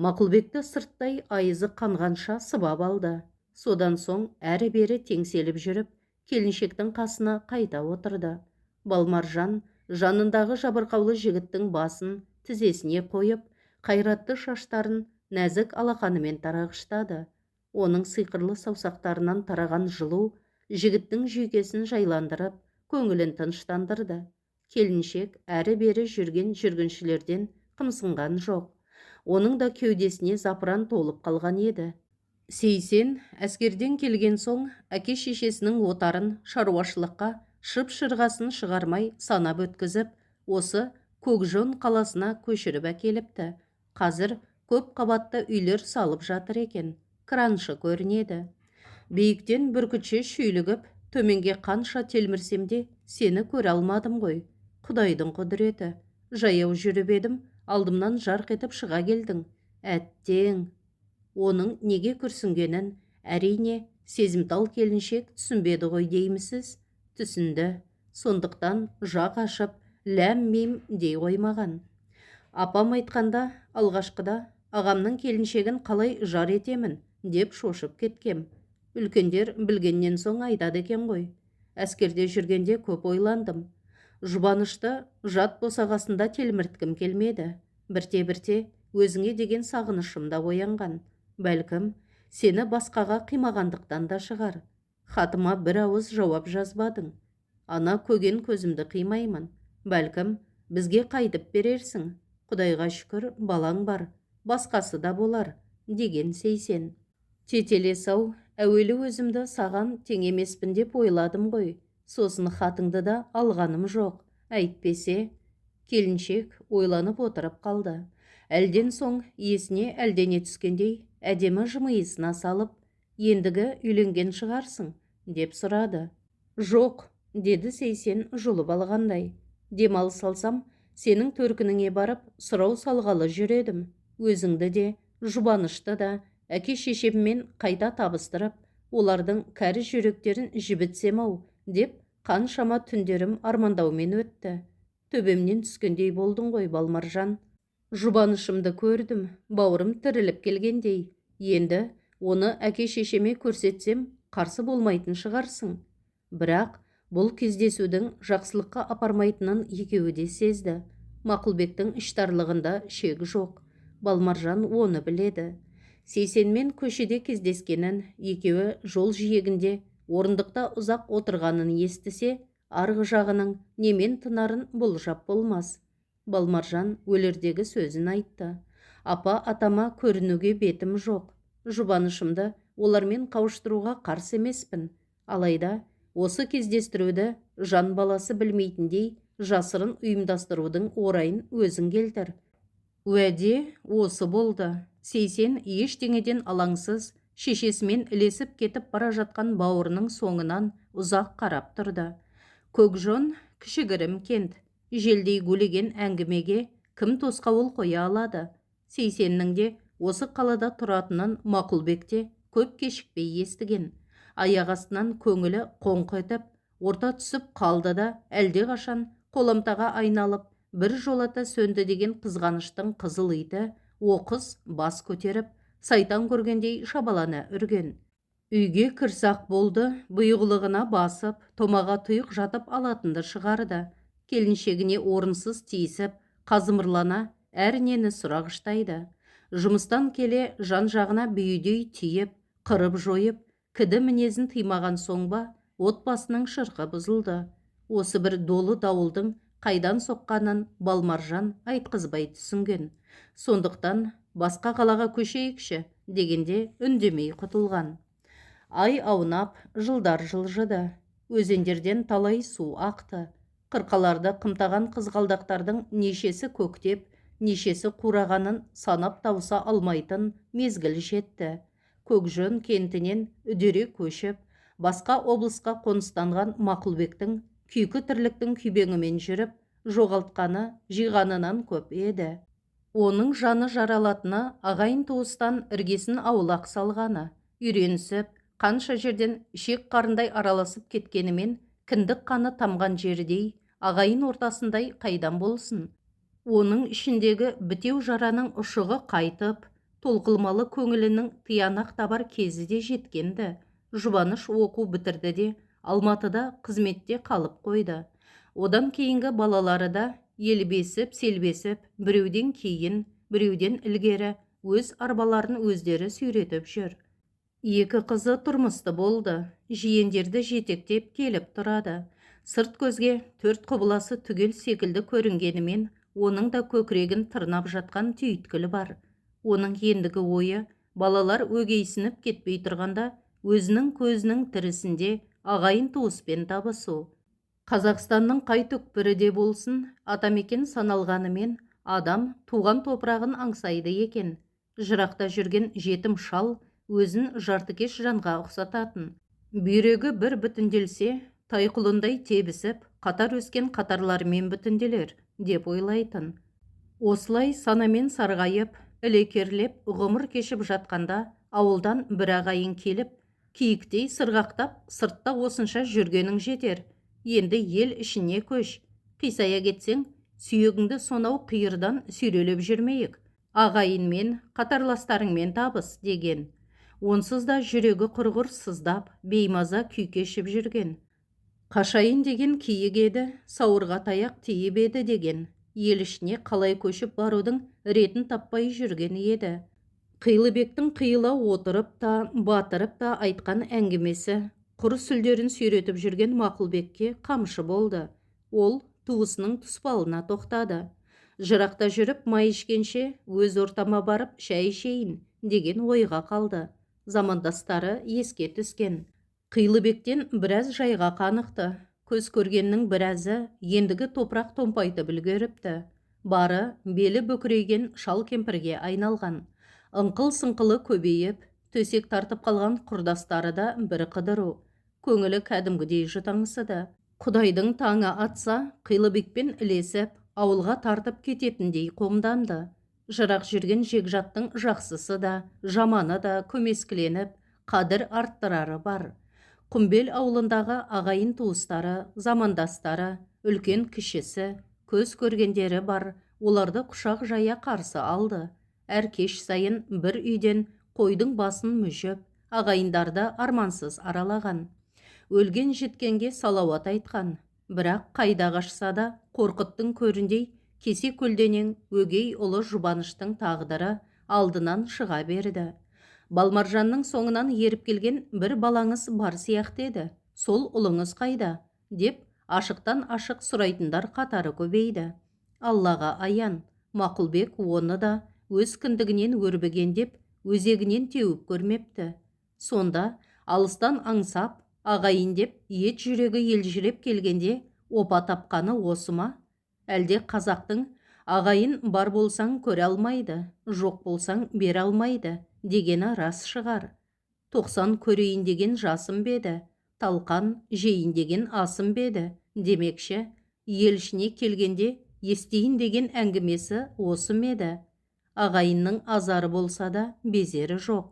Speaker 1: Мақұлбекті сырттай айызы қанғанша сыбап алды. Содан соң әрі-бері теңселіп жүріп, келіншектің қасына қайта отырды. Балмаржан жанындағы жабырқаулы жігіттің басын тізесіне қойып, қайратты шаштарын нәзік алақанымен тарағыштады. Оның сиқырлы саусақтарынан тараған жылу жігіттің жүйкесін жайландырып, көңілін тыныштандырды. Келіншек әрі-бері жүрген жүргіншілерден қымсынған жоқ. Оның да кеудесіне запыран толып қалған еді. Сейсен әскерден келген соң әке-шешесінің отарын шаруашылыққа шып-шырғасын шығармай санап өткізіп, осы Көкжон қаласына көшіріп әкеліпті. Қазір көп қабатты үйлер салып жатыр екен. Краншы көрінеді. Биіктен бүркітше шүйлігіп, төменге қанша телмірсем де сені көре алмадым ғой. Құдайдың құдіреті. Жаяу жүріп едім, алдымнан жарқ етіп шыға келдің. Әттең. Оның неге күрсінгенін, әрине, сезімтал келіншек түсінбеді ғой деймісіз? Түсінді. Сондықтан жақ ашып, ләм-мим дей қоймаған. Апам айтқанда, алғашқыда, ағамның келіншегін қалай жар етемін, деп шошып кеткем. Үлкендер білгеннен соң айтады екен ғой. Әскерде жүргенде көп ойландым. Жұбанышты жат босағасында телмірткім келмеді. Бірте-бірте өзіңе деген сағынышым да оянған. Бәлкім, сені басқаға қимағандықтан да шығар. Хатыма бір ауыз жауап жазбадың. Ана көген көзімді қимаймын. Бәлкім, бізге қайтып берерсің. Құдайға шүкір, балаң бар. Басқасы да болар, деген Сейсен. Тетелес-ау, әуелі өзімді саған тең емеспін деп ойладым ғой. Сосын хатыңды да алғаным жоқ. Әйтпесе, келіншек ойланып отырып қалды. Әлден соң есіне әлдене түскендей, әдемі жымиысына салып, ендігі үйленген шығарсың, деп сұрады. Жоқ, деді Сейсен жұлып алғандай. Демалыс алсам, сенің төркініңе барып, сұрау салғалы жүредім. Өзіңді де, Жұбанышты да, әке-шешеммен қайта табыстырып, олардың кәрі жүректерін жібітсем-ау, деп қаншама түндерім армандаумен өтті. Төбемнен түскендей болдың ғой, Балмаржан. Жұбанышымды көрдім, бауырым тіріліп келгендей. Енді оны әке-шешеме көрсетсем, қарсы болмайтын шығарсың. Бірақ бұл кездесудің жақсылыққа апармайтынын екеуі де сезді. Мақұлбектің іштарлығында шек жоқ. Балмаржан оны біледі. Сейсенмен көшеде кездескенін, екеуі жол жиегінде орындықта ұзақ отырғанын естісе, арғы жағының немен тынарын болжап болмас. Балмаржан өлердегі сөзін айтты. Апа атама көрінуге бетім жоқ. Жұбанышымды олармен қауыштыруға қарсы емеспін. Алайда, осы кездестіруді жан баласы білмейтіндей жасырын ұйымдастырудың орайын өзің келтір. Уәде осы болды. Сейсен ештеңеден алаңсыз, шешесімен ілесіп кетіп бара жатқан бауырының соңынан ұзақ қарап тұрды. Көкжон кішігірім кент. Желдей гулеген әңгімеге кім тосқауыл қоя алады? Сейсеннің де осы қалада тұратынын Мақұлбекте көп кешікпей естіген. Аяқ астынан көңілі қоңқ етіп, орта түсіп қалды да, әлде қашан қоламтаға айналып, бір жолата сөнді деген қызғаныштың қызыл иті, оқыс бас көтеріп, сайтан көргендей шабалана үрген. Үйге кірсақ болды, бұйығылығына басып, томаға тұйық жатып алатынды шығарды. Келіншегіне орынсыз тиісіп, қазымырлана, әрнені сұрағыштайды. Жұмыстан келе жан-жағына бүйідей тиіп, қырып жойып, кіді мінезін тыймаған соң ба, отбасының шырқы бұзылды. Осы бір долы дауылдың қайдан соққанын Балмаржан айтқызбай түсінген. Сондықтан басқа қалаға көшейікші дегенде үндемей құтылған. Ай аунап, жылдар жылжыды. Өзендерден талай су ақты. Қырқаларды қымтаған қызғалдақтардың нешесі көктеп, нешесі қурағанын санап тауса алмайтын мезгіл жетті. Көкжөн кентінен үдере көшіп, басқа облысқа қоныстанған Мақұлбектің күйкі тірліктің күйбеңімен жүріп, жоғалтқаны жиғанынан көп еді. Оның жаны жаралатыны ағайын туыстан іргесін аулақ салғаны, үйренісіп, қанша жерден шек қарындай араласып кеткенімен, кіндік қаны тамған жердей, ағайын ортасындай қайдан болсын. Оның ішіндегі бітеу жараның ұшығы қайтып, толқылмалы көңілінің тиянақ табар кезі де жеткенді. Жұбаныш оқу бітірді де, Алматыда қызметте қалып қойды. Одан кейінгі балалары да елбесіп, селбесіп, біреуден кейін, біреуден ілгері өз арбаларын өздері сүйретіп жүр. Екі қызы тұрмысты болды, жиендерді жетектеп келіп тұрады. Сырт көзге төрт құбыласы түгел секілді көрінгенімен, оның да көкірегін тырнап жатқан түйткілі бар. Оның ендігі ойы, балалар өгейсініп кетпей тұрғанда, өзінің көзінің тірісінде ағайын туыспен табысу. Қазақстанның қай түкпірі де болсын, атамекен саналғанымен, адам туған топырағын аңсайды екен. Жырақта жүрген жетім шал өзін жартыкеш жанға ұқсататын. Бүйрегі бір бүтінделсе, тайқұлындай тебісіп, қатар өскен қатарларымен бүтінделер, деп ойлайтын. Осылай санамен сарғайып, ілекерлеп ғұмыр кешіп жатқанда ауылдан бір ағайын келіп, киіктей сырғақтап сыртта осынша жүргенің жетер. Енді ел ішіне көш. Қисая кетсең, сүйегіңді сонау қиырдан сүйрелеп жүрмейік. Ағайынмен, қатарластарыңмен табыс деген. Онсыз да жүрегі құрғыр сыздап, беймаза күй кешіп жүрген. Қашайын деген киік еді, сауырға таяқ тиіп еді деген. Ел ішіне қалай көшіп барудың ретін таппай жүрген еді. Қилыбектің қиыла отырып та, батырып та айтқан әңгімесі құр сүлдерін сүйретіп жүрген Мақұлбекке қамшы болды. Ол туысының тұспалына тоқтады. Жырақта жүріп май ішкенше өз ортама барып шәй ішейін деген ойға қалды. Замандастары еске түскен. Қилыбектен біраз жайға қанықты. Көз көргеннің біразы ендігі топырақ томпайтып үлгеріпті. Бары белі бүкірейген шал кемпірге айналған. Ыңқыл-сыңқылы көбейіп, төсек тартып қалған құрдастары да бір қыдыру. Көңілі кәдімгідей жұтаңсыды. Құдайдың таңы атса, Қилыбекпен ілесіп, ауылға тартып кететіндей қомданды. Жырақ жүрген жекжаттың жақсысы да, жаманы да көмескіленіп, қадір арттырары бар. Құмбел ауылындағы ағайын туыстары, замандастары, үлкен кішісі, көз көргендері бар, оларды құшақ жая қарсы алды. Әр кеш сайын бір үйден қойдың басын мүжіп, ағайындарды армансыз аралаған. Өлген жеткенге салауат айтқан. Бірақ қайда қашса да Қорқыттың көріндей кесе көлденең өгей ұлы Жұбаныштың тағдыры алдынан шыға берді. Балмаржанның соңынан еріп келген бір балаңыз бар сияқты еді. Сол ұлыңыз қайда? Деп ашықтан ашық сұрайтындар қатары көбейді. Аллаға аян, Мақұлбек оны да өз кіндігінен өрбіген деп өзегінен теуіп көрмепті. Сонда алыстан аңсап, ағайын деп ет жүрегі елжіреп келгенде опа тапқаны осы ма? Әлде қазақтың ағайын бар болсаң көре алмайды, жоқ болсаң бере алмайды дегені рас шығар. 90 көрейін деген жасым беді, талқан жейін деген асым беді демекші, ел ішіне келгенде естейін деген әңгімесі осы меді. Ағайынның азары болса да безері жоқ.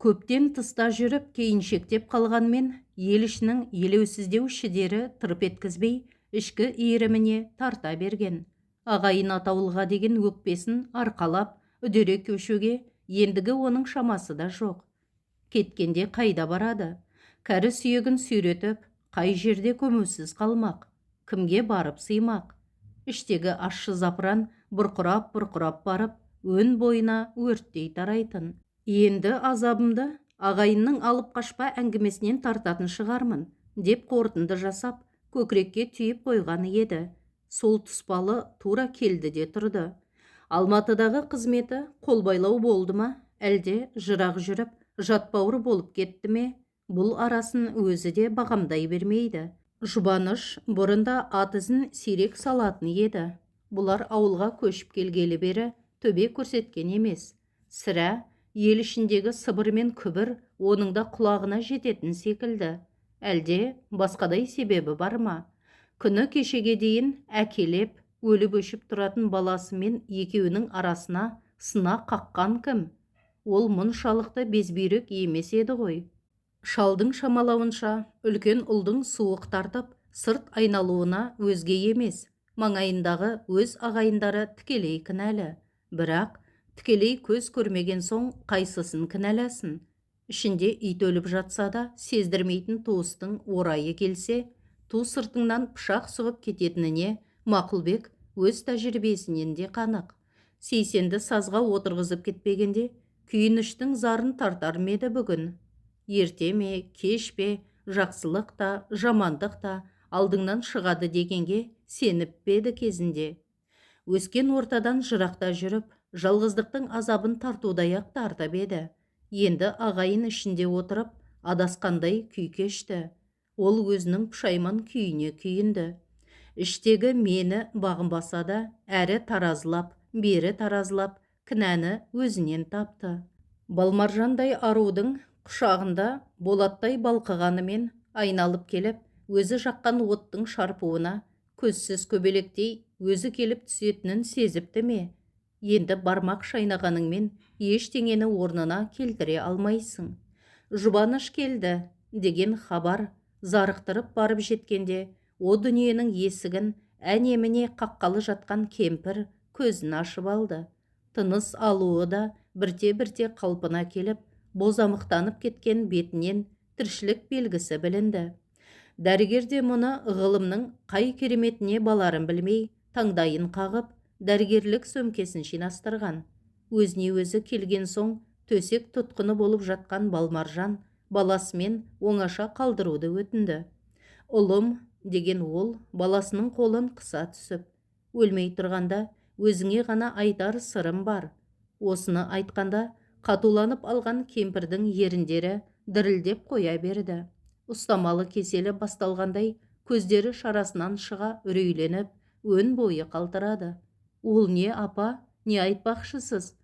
Speaker 1: Көптен тыста жүріп кейіншектеп қалғанмен, ел ішінің елеусіздеу шідері тырп еткізбей, ішкі иіріміне тарта берген. Ағайын атаулыға деген өкпесін арқалап, үдере көшуге ендігі оның шамасы да жоқ. Кеткенде қайда барады? Кәрі сүйегін сүйретіп, қай жерде көмусіз қалмақ? Кімге барып сыймақ? Іштегі ащы запыран бұрқырап барып, өн бойына өрттей тарайтын. Енді азабымды ағайынның алып қашпа әңгімесінен тартатын шығармын, деп қорытынды жасап, көкірекке түйіп қойған еді. Сол тұспалы тура келді де тұрды. Алматыдағы қызметі қолбайлау болды ма, әлде жырақ жүріп, жатбауыр болып кетті ме? Бұл арасын өзі де бағамдай бермейді. Жұбаныш бұрында ат ізін сирек салатын еді. Бұлар ауылға көшіп келгелі бері төбе көрсеткен емес. Сірә ел ішіндегі сыбыр мен күбір оның да құлағына жететін секілді. Әлде басқадай себебі бар ма? Күні кешеге дейін әкелеп, өліп өшіп тұратын баласы мен екеуінің арасына сына қаққан кім? Ол мұншалықты безбүйрек емес еді ғой. Шалдың шамалауынша, үлкен ұлдың суық тартып, сырт айналуына өзге емес, маңайындағы өз ағайындары тікелей кінәлі. Бірақ тікелей көз көрмеген соң қайсысын кінәласын? Ішінде ит өліп жатса да сездірмейтін туыстың орайы келсе, ту сыртыңнан пышақ сұғып кететініне Мақұлбек өз тәжірибесінен де қанық. Сейсенді сазға отырғызып кетпегенде, күйініштің зарын тартар ма еді бүгін? Ерте ме, кеш пе, жақсылық та, жамандық та алдыңнан шығады дегенге сеніп педі кезінде. Өскен ортадан жырақта жүріп, жалғыздықтың азабын тартудай-ақ тартып еді. Енді ағайын ішінде отырып, адасқандай күй кешті. Ол өзінің пұшайман күйіне күйінді. Іштегі мені бағынбаса да, әрі таразылап, бері таразылап, кінәні өзінен тапты. Балмаржандай арудың құшағында болаттай балқығанымен айналып келіп, өзі жаққан оттың шарпуына көзсіз көбелектей өзі келіп түсетінін сезіпті ме? Енді бармақ шайнағаныңмен ештеңені орнына келтіре алмайсың. Жұбаныш келді деген хабар зарықтырып барып жеткенде, о дүниенің есігін әне-міне қаққалы жатқан кемпір көзін ашып алды. Тыныс алуы да бірте-бірте қалпына келіп, бозамықтанып кеткен бетінен тіршілік белгісі білінді. Дәрігер де мұны ғылымның қай кереметіне баларын білмей, таңдайын қағып, дәрігерлік сөмкесін жинастырған. Өзіне өзі келген соң, төсек тұтқыны болып жатқан Балмаржан баласымен оңаша қалдыруды өтінді. Ұлым, деген ол баласының қолын қыса түсіп, өлмей тұрғанда өзіңе ғана айтар сырым бар. Осыны айтқанда қатуланып алған кемпірдің еріндері дірілдеп қоя берді. Ұстамалы кеселі басталғандай, көздері шарасынан шыға үрейленіп, өн бойы қалтырады. Ол не, апа, не айтпақшысыз?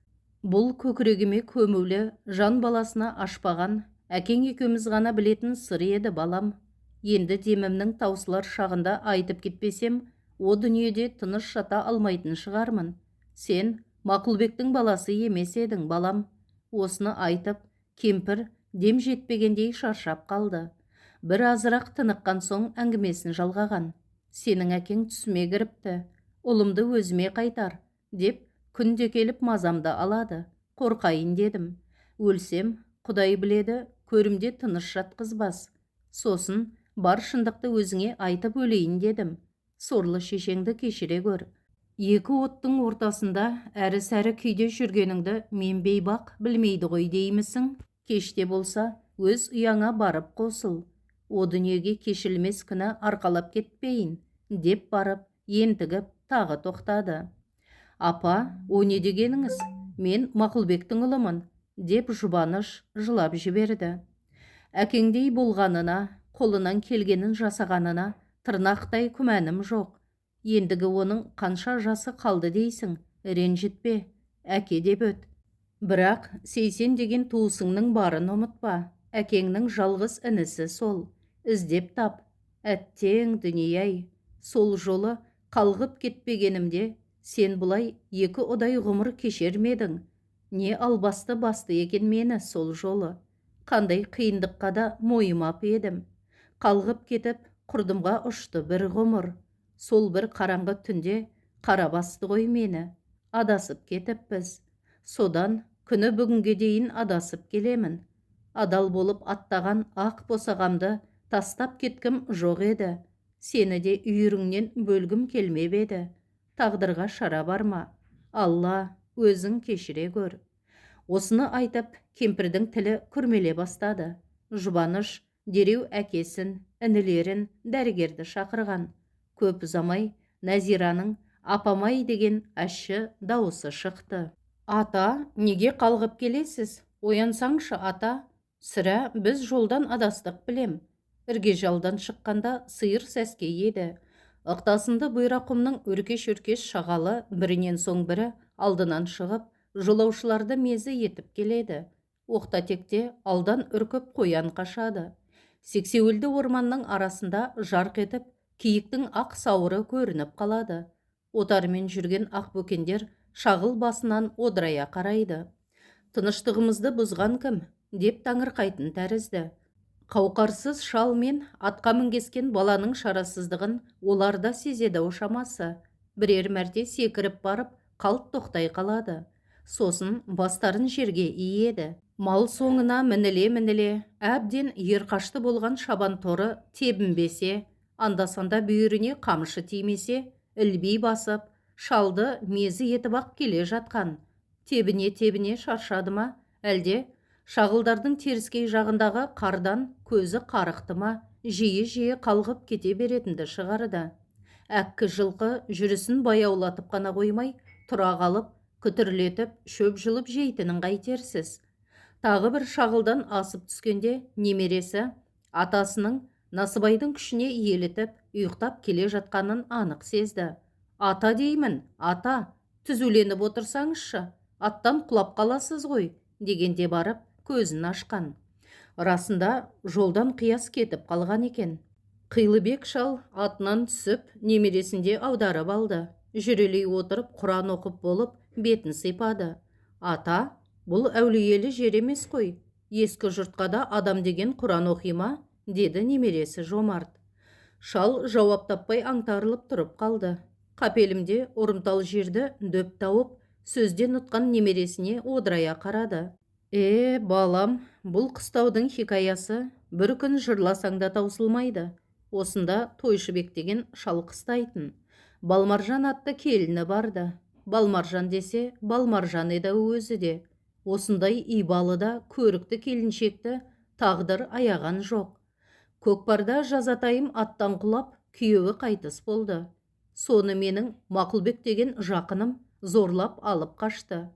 Speaker 1: Бұл көкірегіме көмулі, жан баласына ашпаған, әкең екеуміз ғана білетін сыр еді, балам. Енді демімнің таусылар шағында айтып кетпесем, о дүниеде тыныш жата алмайтын шығармын. Сен Мақұлбектің баласы емес едің, балам. Осыны айтып, кемпір дем жетпегендей шаршап қалды. Бір азырақ тыныққан соң әңгімесін жалғаған. Сенің әкең түсіме кіріпті. Ұлымды өзіме қайтар, деп күнде келіп мазамды алады. Қорқайын дедім. Өлсем, Құдай біледі, көрімде тыныш жатқызбас. Сосын бар шындықты өзіңе айтып өлейін дедім. Сорлы шешеңді кешіре көр. Екі оттың ортасында әрі-сәрі күйде жүргеніңді мен бейбақ білмейді ғой деймісің? Кеште болса, өз ұяңа барып қосыл. О дүниеге кешілмес күні арқалап кетпейін, деп барып, ентігіп тағы тоқтады. Апа, о не дегеніңіз? Мен Мақұлбектің ұлымын, деп Жұбаныш жылап жіберді. Әкеңдей болғанына, қолынан келгенін жасағанына тырнақтай күмәнім жоқ. Ендігі оның қанша жасы қалды дейсің, ренжітпе, әке деп өт. Бірақ Сейсен деген туысыңның барын ұмытпа. Әкеңнің жалғыз інісі сол. Іздеп тап. Әттең дүние-ай. Сол жолы қалғып кетпегенімде, сен бұлай екі ұдай ғұмыр кешермедің. Не албасты басты екен мені сол жолы. Қандай қиындыққа да мойымап едім. Қалғып кетіп, құрдымға ұшты бір ғұмыр. Сол бір қараңғы түнде қара басты ғой мені. Адасып кетіппіз. Содан күні бүгінге дейін адасып келемін. Адал болып аттаған ақ босағамды тастап кеткім жоқ еді. Сені де үйіріңнен бөлгім келмеп еді. Тағдырға шара бар ма? Алла, өзің кешіре көр. Осыны айтып, кемпірдің тілі күрмеле бастады. Жұбаныш дереу әкесін, інілерін, дәрігерді шақырған. Көп ұзамай Нәзираның апамай деген ащы дауысы шықты. Ата, неге қалғып келесіз? Оянсаңшы, ата. Сірә біз жолдан адастық білем. Іргежалдан шыққанда сиыр сәске еді. Ықтасынды бұйрақұмның өркеш-өркеш шағалы бірінен соң бірі алдынан шығып, жолаушыларды мезі етіп келеді. Оқта-текте алдан үркіп қоян қашады. Сексеуілді орманның арасында жарқ етіп, киіктің ақ сауыры көрініп қалады. Отармен жүрген ақ бөкендер шағыл басынан одырая қарайды. Тыныштығымызды бұзған кім? Деп таңырқайтын тәрізді. Қауқарсыз шал мен атқа мінгескен баланың шарасыздығын оларда сезеді ошамасы. Бірер мәрте секіріп барып, қалт тоқтай қалады. Сосын бастарын жерге иеді. Мал соңына мініле-мініле, әбден ерқашты болған шабан торы тебінбесе, анда-санда бүйіріне қамшы тимесе, ілбей басып, шалды мезі етіп ақ келе жатқан. Тебіне-тебіне шаршады ма, әлде шағылдардың теріскей жағындағы қардан көзі қарықты ма, жиі-жиі қалғып кете беретінді шығарды. Әккі жылқы жүрісін баяулатып қана қоймай, тұра қалып, күтірлетіп, шөп жылып жейтінін қайтерсіз. Тағы бір шағылдан асып түскенде немересі атасының Насыбайдың күшіне иелітіп, ұйықтап келе жатқанын анық сезді. Ата деймін, ата, түзуленіп отырсаңызшы, аттан құлап қаласыз ғой, дегенде барып көзін ашқан. Расында жолдан қияс кетіп қалған екен. Қилыбек шал атынан түсіп, немересінде аударып алды. Жүрелей отырып Құран оқып болып бетін сипады. Ата, бұл әулиелі жер емес қой. Ескі жұртқа да адам деген Құран оқи ма? Деді немересі Жомарт. Шал жауап таппай аңтарылып тұрып қалды. Қапелімде ұрымтал жерді дөп тауып, сөзден ұтқан немересіне одырая қарады. Балам, бұл қыстаудың хикаясы бір күн жырласаң да таусылмайды. Осында Тойшыбек деген шал қыстайтын. Балмаржан атты келіні барды. Балмаржан десе, Балмаржан еді өзі де. Осындай ибалы да көрікті келіншекті тағдыр аяған жоқ. Көкпарда жазатайым аттан құлап, күйеуі қайтыс болды. Соны менің Мақұлбек деген жақыным зорлап алып қашты.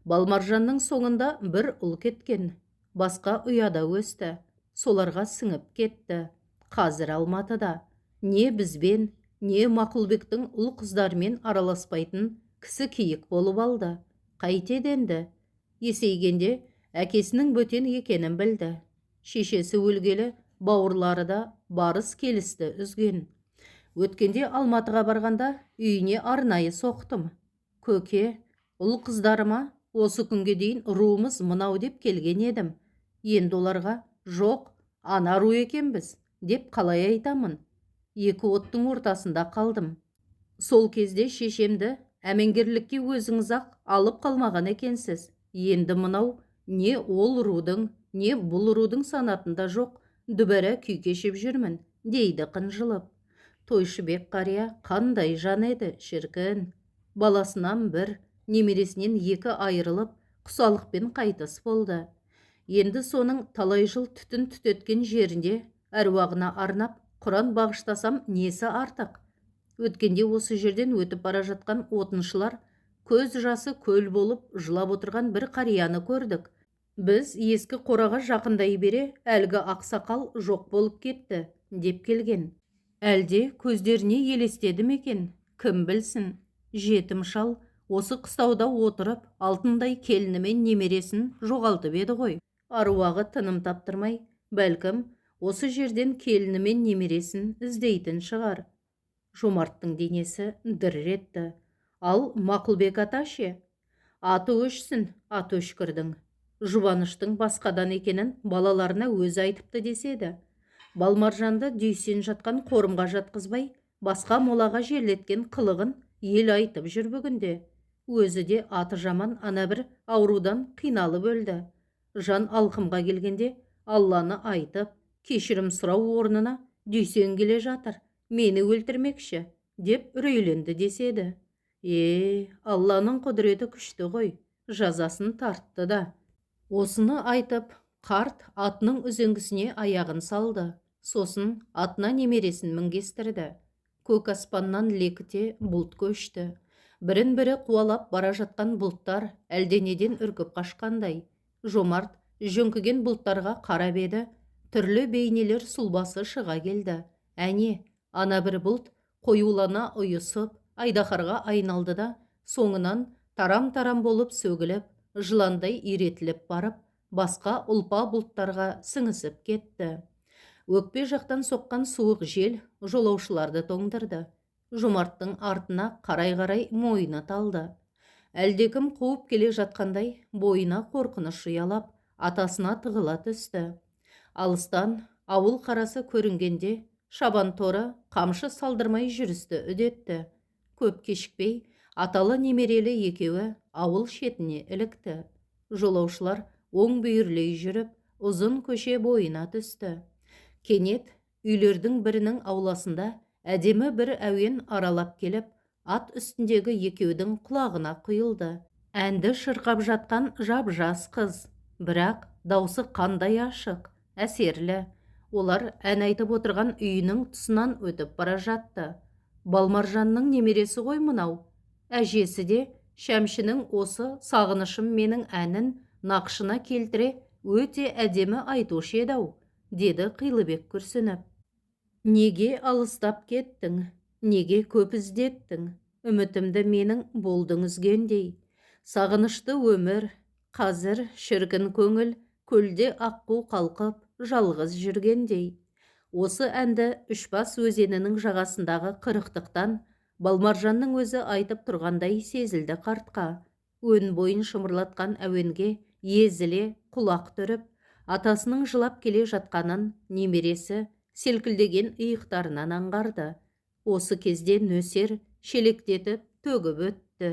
Speaker 1: Балмаржанның соңында бір ұл кеткен. Басқа ұяда өсті. Соларға сіңіп кетті. Қазір Алматыда. Не бізбен, не Мақұлбектің ұл қыздармен араласпайтын кісі киік болып алды. Қайтеді енді? Есейгенде әкесінің бөтен екенін білді. Шешесі өлгелі, бауырлары да барыс келісті үзген. Өткенде Алматыға барғанда үйіне арнайы соқтым. Көке, ұл қыздарыма осы күнге дейін руымыз мынау деп келген едім. Енді оларға жоқ, ана ру екенбіз деп қалай айтамын? Екі оттың ортасында қалдым. Сол кезде шешемді әмеңгерлікке өзіңіз-ақ алып қалмаған екенсіз. Енді мынау не ол рудың, не бұл рудың санатында жоқ, дүбәрә күй кешіп жүрмін, дейді қынжылып. Тойшыбек қария қандай жан еді, шіркін. Баласынан бір, немересінен екі айырылып, құсалықпен қайтыс болды. Енді соның талай жыл түтін түтеткен жерінде әруағына арнап Құран бағыштасам несі артық? Өткенде осы жерден өтіп бара жатқан отыншылар көз жасы көл болып жылап отырған бір қарияны көрдік. Біз ескі қораға жақындай бере әлгі ақсақал жоқ болып кетті, деп келген. Әлде көздеріне елестеді ме екен? Кім білсін? Жетім шал осы қыстауда отырып, алтындай келіні мен немересін жоғалтып еді ғой. Аруағы тыным таптырмай, бәлкім, осы жерден келіні мен немересін іздейтін шығар. Жомарттың денесі дір етті. Ал Мақұлбек ата ше? Аты өшсін, аты өшкірдің. Жұбаныштың басқадан екенін балаларына өзі айтыпты деседі. Балмаржанды дүйсен жатқан қорымға жатқызбай, басқа молаға жерлеткен қылығын ел айтып жүр бүгінде. Өзі де аты жаман ана бір аурудан қиналып өлді. Жан алқымға келгенде Алланы айтып, кешірім сұрау орнына дүйсен келе жатыр, мені өлтірмекші, деп үрейленді деседі. Алланың құдіреті күшті ғой, жазасын тартты да. Осыны айтып, қарт атының үзеңгісіне аяғын салды. Сосын атына немересін мінгестірді. Көк аспаннан лекіте бұлт көшті. Бірін-бірі қуалап бара жатқан бұлттар әлденеден үркіп қашқандай. Жомарт жөңкіген бұлттарға қарап еді, түрлі бейнелер сұлбасы шыға келді. Әне, ана бір бұлт қоюлана ұйысып, айдаһарға айналды да, соңынан тарам-тарам болып сөгіліп, жыландай иретіліп барып, басқа ұлпа бұлттарға сіңісіп кетті. Өкпе жақтан соққан суық жел жолаушыларды тоңдырды. Жомарттың артына қарай-қарай мойны талды. Әлдекім қуып келе жатқандай бойына қорқыныш ұялап, атасына тығыла түсті. Алыстан ауыл қарасы көрінгенде шабан торы қамшы салдырмай жүрісті үдетті. Көп кешікпей аталы немерелі екеуі ауыл шетіне ілікті. Жолаушылар оң бүйірлей жүріп, ұзын көше бойына түсті. Кенет үйлердің бірінің ауласында әдемі бір әуен аралап келіп, ат үстіндегі екеудің құлағына құйылды. Әнді шырқап жатқан жап-жас қыз, бірақ даусы қандай ашық, әсерлі. Олар ән айтып отырған үйінің тұсынан өтіп бара жатты. Балмаржанның немересі ғой мынау. Әжесі де Шәмшінің осы сағынышым менің әнін нақшына келтіре өте әдемі айтушы еді-ау, деді Қилыбек күрсініп. Неге алыстап кеттің? Неге көп іздеттің? Үмітімді менің болдың үзгендей. Сағынышты өмір, қазір шіркін көңіл, көлде аққу қалқып, жалғыз жүргендей. Осы әнді Үшбас өзенінің жағасындағы қырықтықтан Балмаржанның өзі айтып тұрғандай сезілді қартқа. Өн бойын шымырлатқан әуенге езіле құлақ түріп, атасының жылап келе жатқанын немересі селкілдеген иықтарынан аңғарды. Осы кезде нөсер шелектетіп төгіп өтті.